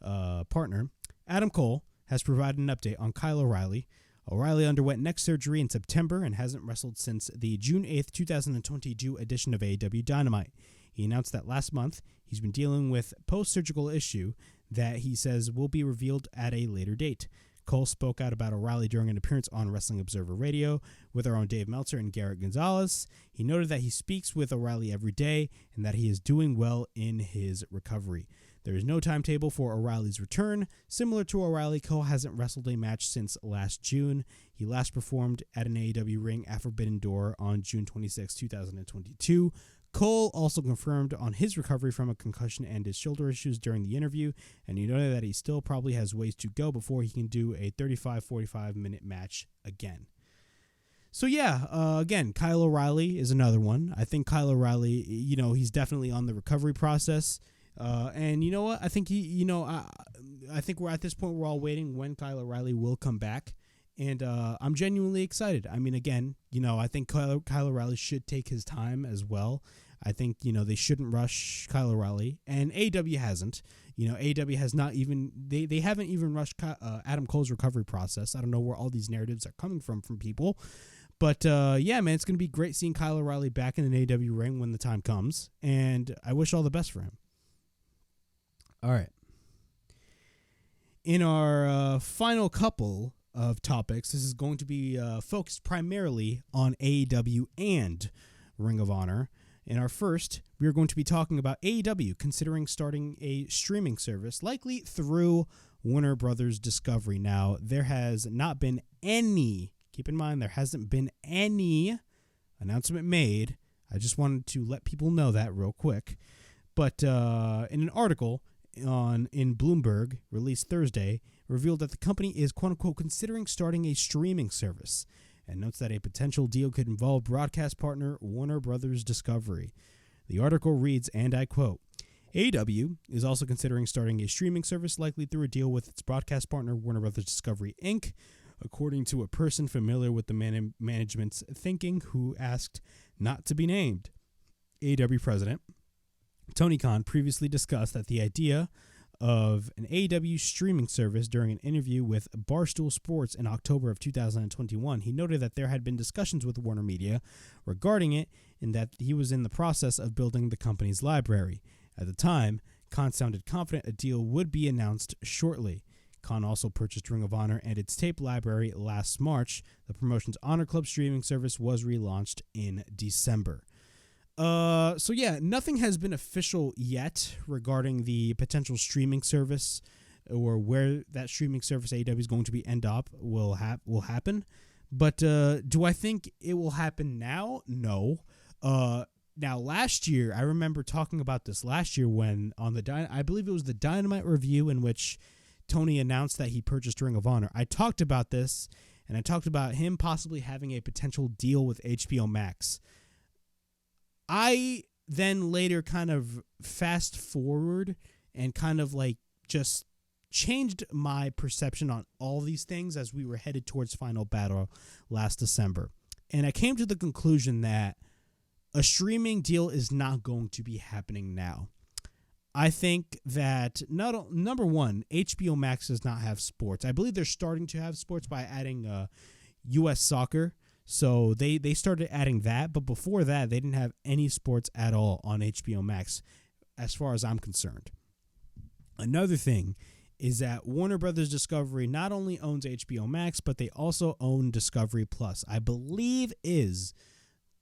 Speaker 2: partner. Adam Cole has provided an update on Kyle O'Reilly. O'Reilly underwent neck surgery in September and hasn't wrestled since the June 8th, 2022 edition of AEW Dynamite. He announced that last month he's been dealing with post-surgical issue that he says will be revealed at a later date. Cole spoke out about O'Reilly during an appearance on Wrestling Observer Radio with our own Dave Meltzer and Garrett Gonzalez. He noted that he speaks with O'Reilly every day and that he is doing well in his recovery. There is no timetable for O'Reilly's return. Similar to O'Reilly, Cole hasn't wrestled a match since last June. He last performed at an AEW ring at Forbidden Door on June 26, 2022. Cole also confirmed on his recovery from a concussion and his shoulder issues during the interview, and he noted that he still probably has ways to go before he can do a 35-45 minute match again. So yeah, again, Kyle O'Reilly is another one. I think Kyle O'Reilly, he's definitely on the recovery process. And you know what? I think I think we're at this point. We're all waiting when Kyle O'Reilly will come back, and I'm genuinely excited. I mean, again, I think Kyle O'Reilly should take his time as well. I think they shouldn't rush Kyle O'Reilly, and AEW hasn't. AEW has not even they haven't even rushed Adam Cole's recovery process. I don't know where all these narratives are coming from people. But, yeah, man, it's going to be great seeing Kyle O'Reilly back in an AEW ring when the time comes, and I wish all the best for him. All right. In our final couple of topics, this is going to be focused primarily on AEW and Ring of Honor. In our first, we are going to be talking about AEW considering starting a streaming service, likely through Warner Brothers Discovery. Now, there has not been any... Keep in mind, there hasn't been any announcement made. I just wanted to let people know that real quick. But in an article in Bloomberg, released Thursday, revealed that the company is, quote-unquote, considering starting a streaming service, and notes that a potential deal could involve broadcast partner Warner Brothers Discovery. The article reads, and I quote, AEW is also considering starting a streaming service, likely through a deal with its broadcast partner Warner Brothers Discovery, Inc., according to a person familiar with the management's thinking who asked not to be named. AEW president Tony Khan previously discussed that the idea of an AEW streaming service during an interview with Barstool Sports in October of 2021. He noted that there had been discussions with Warner Media regarding it and that he was in the process of building the company's library. At the time, Khan sounded confident a deal would be announced shortly. Khan also purchased Ring of Honor and its tape library last March. The promotion's Honor Club streaming service was relaunched in December. So yeah, nothing has been official yet regarding the potential streaming service or where that streaming service AEW is going to be end up will happen. But do I think it will happen now? No. Now, last year, I remember talking about this last year when on I believe it was the Dynamite review in which Tony announced that he purchased Ring of Honor. I talked about this, and I talked about him possibly having a potential deal with HBO Max. I then later kind of fast forward and kind of like just changed my perception on all these things as we were headed towards Final Battle last December. And I came to the conclusion that a streaming deal is not going to be happening now. I think that number one, HBO Max does not have sports. I believe they're starting to have sports by adding U.S. soccer. So they started adding that. But before that, they didn't have any sports at all on HBO Max as far as I'm concerned. Another thing is that Warner Brothers Discovery not only owns HBO Max, but they also own Discovery Plus. I believe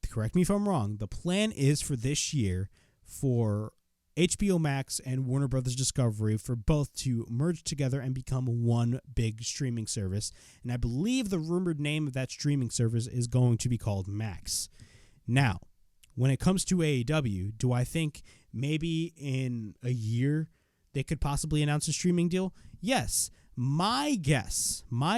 Speaker 2: correct me if I'm wrong, the plan is for this year for HBO Max and Warner Brothers Discovery for both to merge together and become one big streaming service. And I believe the rumored name of that streaming service is going to be called Max. Now, when it comes to AEW, do I think maybe in a year they could possibly announce a streaming deal? Yes. My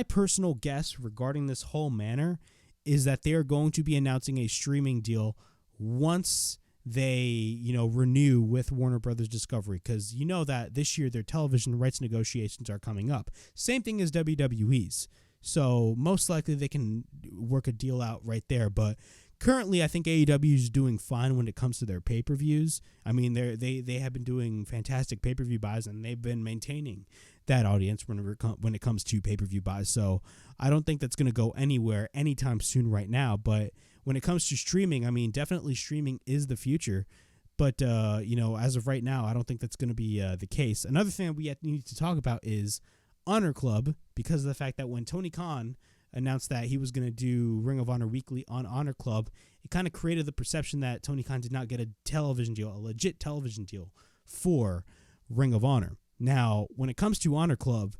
Speaker 2: personal guess regarding this whole matter is that they are going to be announcing a streaming deal once they, renew with Warner Brothers Discovery, because you know that this year their television rights negotiations are coming up. Same thing as WWE's. So most likely they can work a deal out right there. But currently I think AEW is doing fine when it comes to their pay-per-views. I mean, they have been doing fantastic pay-per-view buys, and they've been maintaining that audience when it comes to pay-per-view buys. So I don't think that's going to go anywhere anytime soon right now. But when it comes to streaming, I mean, definitely streaming is the future. But, as of right now, I don't think that's going to be the case. Another thing that we need to talk about is Honor Club, because of the fact that when Tony Khan announced that he was going to do Ring of Honor Weekly on Honor Club, it kind of created the perception that Tony Khan did not get a television deal, a legit television deal for Ring of Honor. Now, when it comes to Honor Club,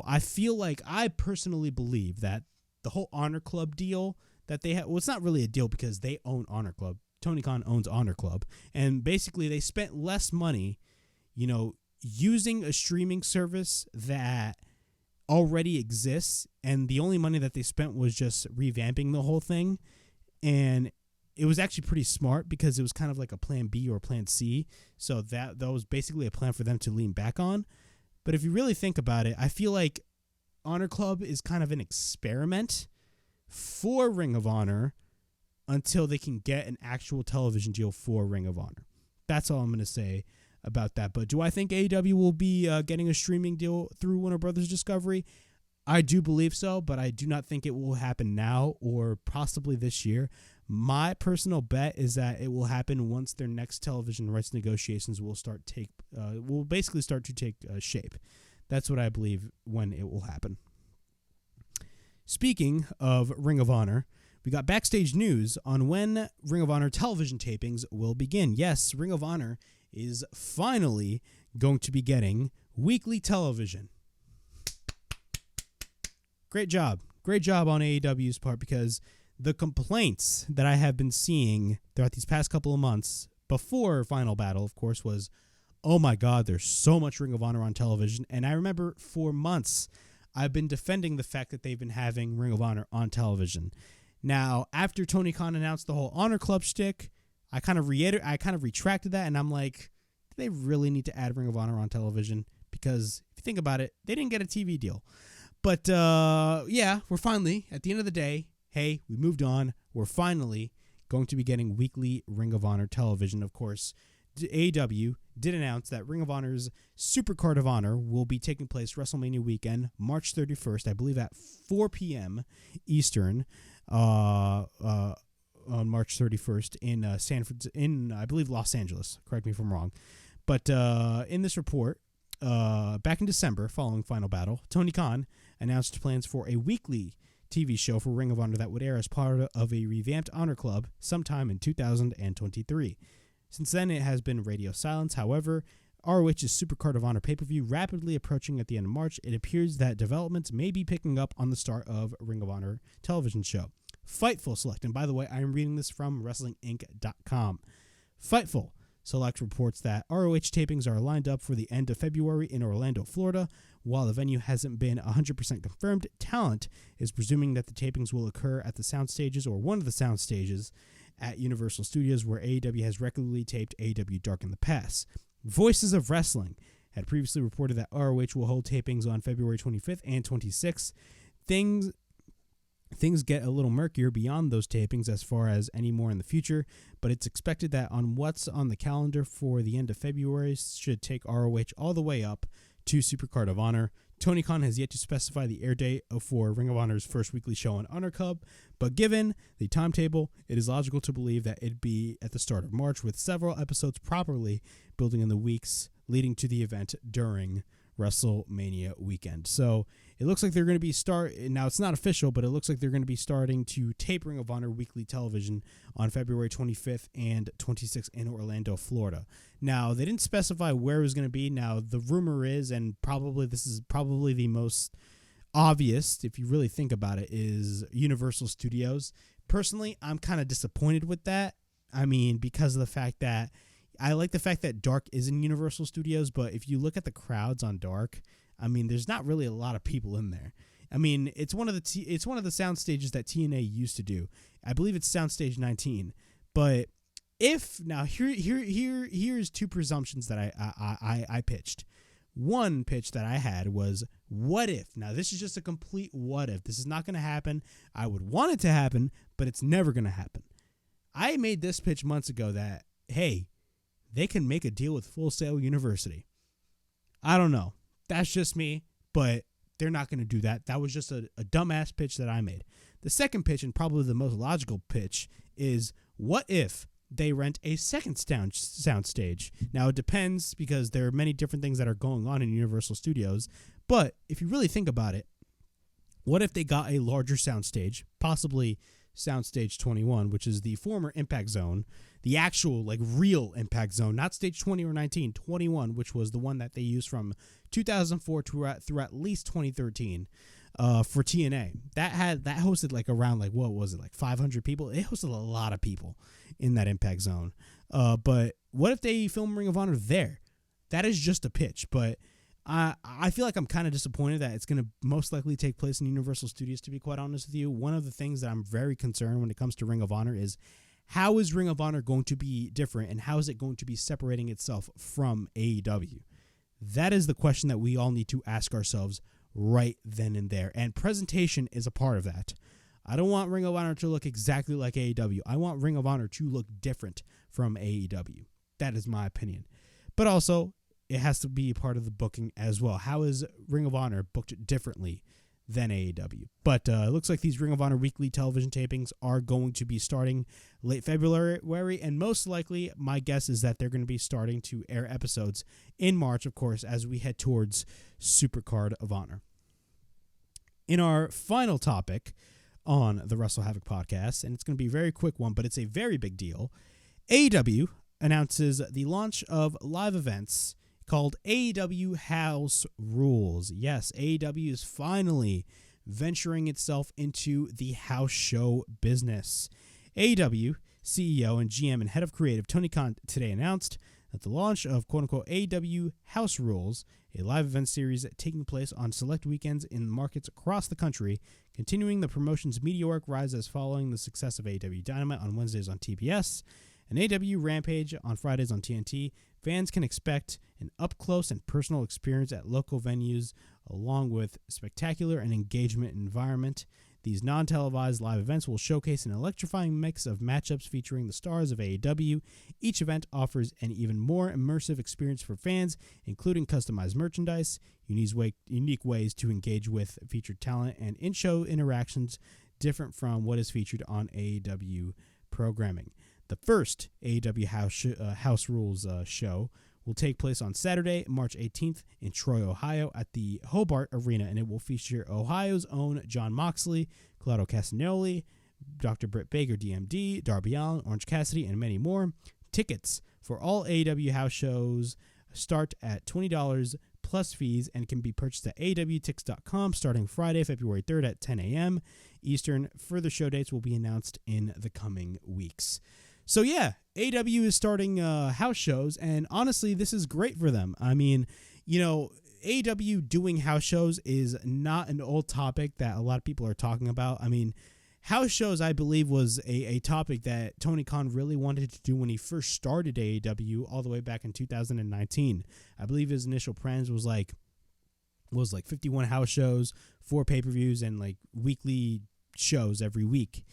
Speaker 2: I feel like I personally believe that the whole Honor Club deal that they have, well, it's not really a deal because they own Honor Club. Tony Khan owns Honor Club. And basically they spent less money, using a streaming service that already exists, and the only money that they spent was just revamping the whole thing. And it was actually pretty smart because it was kind of like a plan B or plan C. So that was basically a plan for them to lean back on. But if you really think about it, I feel like Honor Club is kind of an experiment for Ring of Honor until they can get an actual television deal for Ring of Honor. That's all I'm going to say about that. But do I think AEW will be getting a streaming deal through Warner Brothers Discovery? I do believe so, but I do not think it will happen now or possibly this year. My personal bet is that it will happen once their next television rights negotiations will basically start to take shape. That's what I believe when it will happen. Speaking of Ring of Honor, we got backstage news on when Ring of Honor television tapings will begin. Yes, Ring of Honor is finally going to be getting weekly television. Great job. Great job on AEW's part, because the complaints that I have been seeing throughout these past couple of months, before Final Battle, of course, was, oh my God, there's so much Ring of Honor on television. And I remember for months, I've been defending the fact that they've been having Ring of Honor on television. Now, after Tony Khan announced the whole Honor Club shtick, I kind of retracted that, and I'm like, do they really need to add Ring of Honor on television? Because if you think about it, they didn't get a TV deal. But, yeah, we're finally, at the end of the day, hey, we moved on. We're finally going to be getting weekly Ring of Honor television. Of course, AEW did announce that Ring of Honor's Supercard of Honor will be taking place WrestleMania weekend, March 31st, I believe at 4 p.m. Eastern, on March 31st in I believe Los Angeles. Correct me if I'm wrong. But in this report, back in December, following Final Battle, Tony Khan announced plans for a weekly TV show for Ring of Honor that would air as part of a revamped Honor Club sometime in 2023. Since then, it has been radio silence. However, ROH's Supercard of Honor pay-per-view rapidly approaching at the end of March, it appears that developments may be picking up on the start of Ring of Honor television show. Fightful Select, and by the way, I am reading this from WrestlingInc.com. Fightful Select reports that ROH tapings are lined up for the end of February in Orlando, Florida. While the venue hasn't been 100% confirmed, talent is presuming that the tapings will occur at the sound stages or one of the sound stages at Universal Studios, where AEW has regularly taped AEW Dark in the past. Voices of Wrestling had previously reported that ROH will hold tapings on February 25th and 26th. Things get a little murkier beyond those tapings as far as any more in the future, but it's expected that on what's on the calendar for the end of February should take ROH all the way up to Supercard of Honor. Tony Khan has yet to specify the air date for Ring of Honor's first weekly show on Honor Club, but given the timetable, it is logical to believe that it'd be at the start of March, with several episodes properly building in the weeks leading to the event during WrestleMania weekend. So it looks like they're going to be now it's not official, but it looks like they're going to be starting to tape Ring of Honor weekly television on February 25th and 26th in Orlando, Florida. Now, they didn't specify where it was going to be. Now, the rumor is, and this is probably the most obvious, if you really think about it, is Universal Studios. Personally, I'm kind of disappointed with that. I mean, because of the fact that I like the fact that Dark is in Universal Studios, but if you look at the crowds on Dark, I mean, there's not really a lot of people in there. I mean, it's one of the sound stages that TNA used to do. I believe it's Soundstage 19. But here's two presumptions that I pitched. One pitch that I had was, what if? Now, this is just a complete what if. This is not going to happen. I would want it to happen, but it's never going to happen. I made this pitch months ago that, hey, they can make a deal with Full Sail University. I don't know. That's just me, but they're not going to do that. That was just a dumbass pitch that I made. The second pitch, and probably the most logical pitch, is what if they rent a second sound stage? Now, it depends, because there are many different things that are going on in Universal Studios, but if you really think about it, what if they got a larger sound stage, possibly Soundstage 21, which is the former Impact Zone, the actual, real Impact Zone, not Stage 20 or 19, 21, which was the one that they used from 2004 through at least 2013 for TNA. That hosted around, 500 people? It hosted a lot of people in that Impact Zone. But what if they film Ring of Honor there? That is just a pitch, but I feel like I'm kind of disappointed that it's going to most likely take place in Universal Studios, to be quite honest with you. One of the things that I'm very concerned when it comes to Ring of Honor is how is Ring of Honor going to be different, and how is it going to be separating itself from AEW? That is the question that we all need to ask ourselves right then and there, and presentation is a part of that. I don't want Ring of Honor to look exactly like AEW. I want Ring of Honor to look different from AEW. That is my opinion. But also, it has to be a part of the booking as well. How is Ring of Honor booked differently than AEW? But it looks like these Ring of Honor weekly television tapings are going to be starting late February, and most likely, my guess is that they're going to be starting to air episodes in March, of course, as we head towards Supercard of Honor. In our final topic on the WrestleHavoc podcast, and it's going to be a very quick one, but it's a very big deal, AEW announces the launch of live events called AEW House Rules. Yes, AEW is finally venturing itself into the house show business. AEW CEO and GM and head of creative Tony Khan today announced that the launch of quote-unquote AEW House Rules, a live event series taking place on select weekends in markets across the country, continuing the promotion's meteoric rise as following the success of AEW Dynamite on Wednesdays on TBS and AEW Rampage on Fridays on TNT. Fans can expect an up-close and personal experience at local venues, along with spectacular and engagement environment. These non-televised live events will showcase an electrifying mix of matchups featuring the stars of AEW. Each event offers an even more immersive experience for fans, including customized merchandise, unique ways to engage with featured talent, and in-show interactions different from what is featured on AEW programming. The first AEW House Rules show will take place on Saturday, March 18th in Troy, Ohio at the Hobart Arena, and it will feature Ohio's own Jon Moxley, Claudio Castagnoli, Dr. Britt Baker, DMD, Darby Allin, Orange Cassidy, and many more. Tickets for all AEW house shows start at $20 plus fees and can be purchased at awtix.com starting Friday, February 3rd at 10 a.m. Eastern. Further show dates will be announced in the coming weeks. So yeah, AEW is starting house shows, and honestly, this is great for them. I mean, you know, AEW doing house shows is not an old topic that a lot of people are talking about. I mean, house shows, I believe, was a topic that Tony Khan really wanted to do when he first started AEW all the way back in 2019. I believe his initial plans was like 51 house shows, 4 pay-per-views, and like weekly shows every week.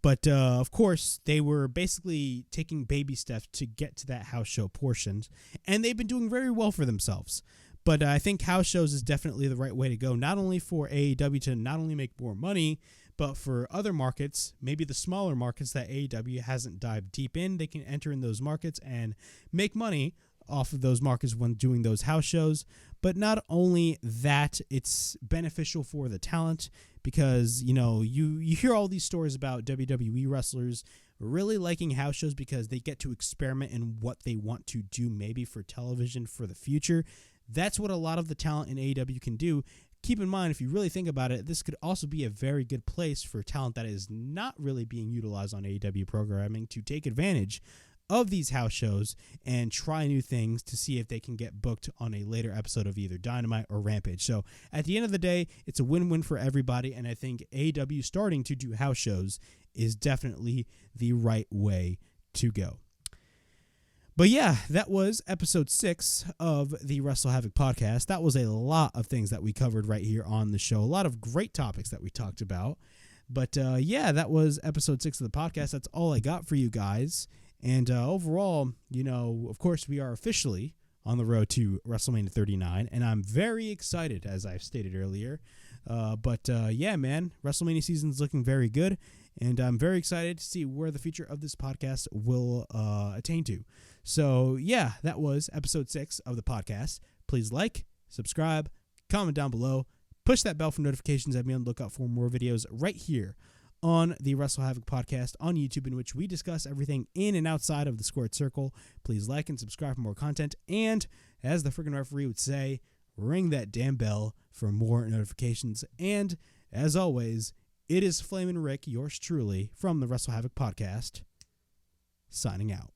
Speaker 2: But, of course, they were basically taking baby steps to get to that house show portion, and they've been doing very well for themselves. But I think house shows is definitely the right way to go, not only for AEW to not only make more money, but for other markets, maybe the smaller markets that AEW hasn't dived deep in, they can enter in those markets and make money off of those markets when doing those house shows. But not only that, it's beneficial for the talent because, you know, you hear all these stories about WWE wrestlers really liking house shows because they get to experiment in what they want to do maybe for television for the future. That's what a lot of the talent in AEW can do. Keep in mind, if you really think about it, this could also be a very good place for talent that is not really being utilized on AEW programming to take advantage of these house shows and try new things to see if they can get booked on a later episode of either Dynamite or Rampage. So at the end of the day, it's a win-win for everybody, and I think AEW starting to do house shows is definitely the right way to go. But yeah, that was episode 6 of the WrestleHavoc podcast. That was a lot of things that we covered right here on the show. A lot of great topics that we talked about. But yeah, that was episode 6 of the podcast. That's all I got for you guys. And overall, you know, of course, we are officially on the road to WrestleMania 39, and I'm very excited, as I've stated earlier. But yeah, man, WrestleMania season's looking very good, and I'm very excited to see where the future of this podcast will attain to. So yeah, that was episode 6 of the podcast. Please like, subscribe, comment down below, push that bell for notifications, and be on the lookout for more videos right here on the WrestleHavoc podcast on YouTube, in which we discuss everything in and outside of the squared circle. Please like and subscribe for more content, and as the freaking referee would say, ring that damn bell for more notifications. And as always, it is Flamin' Rick, yours truly, from the WrestleHavoc podcast, signing out.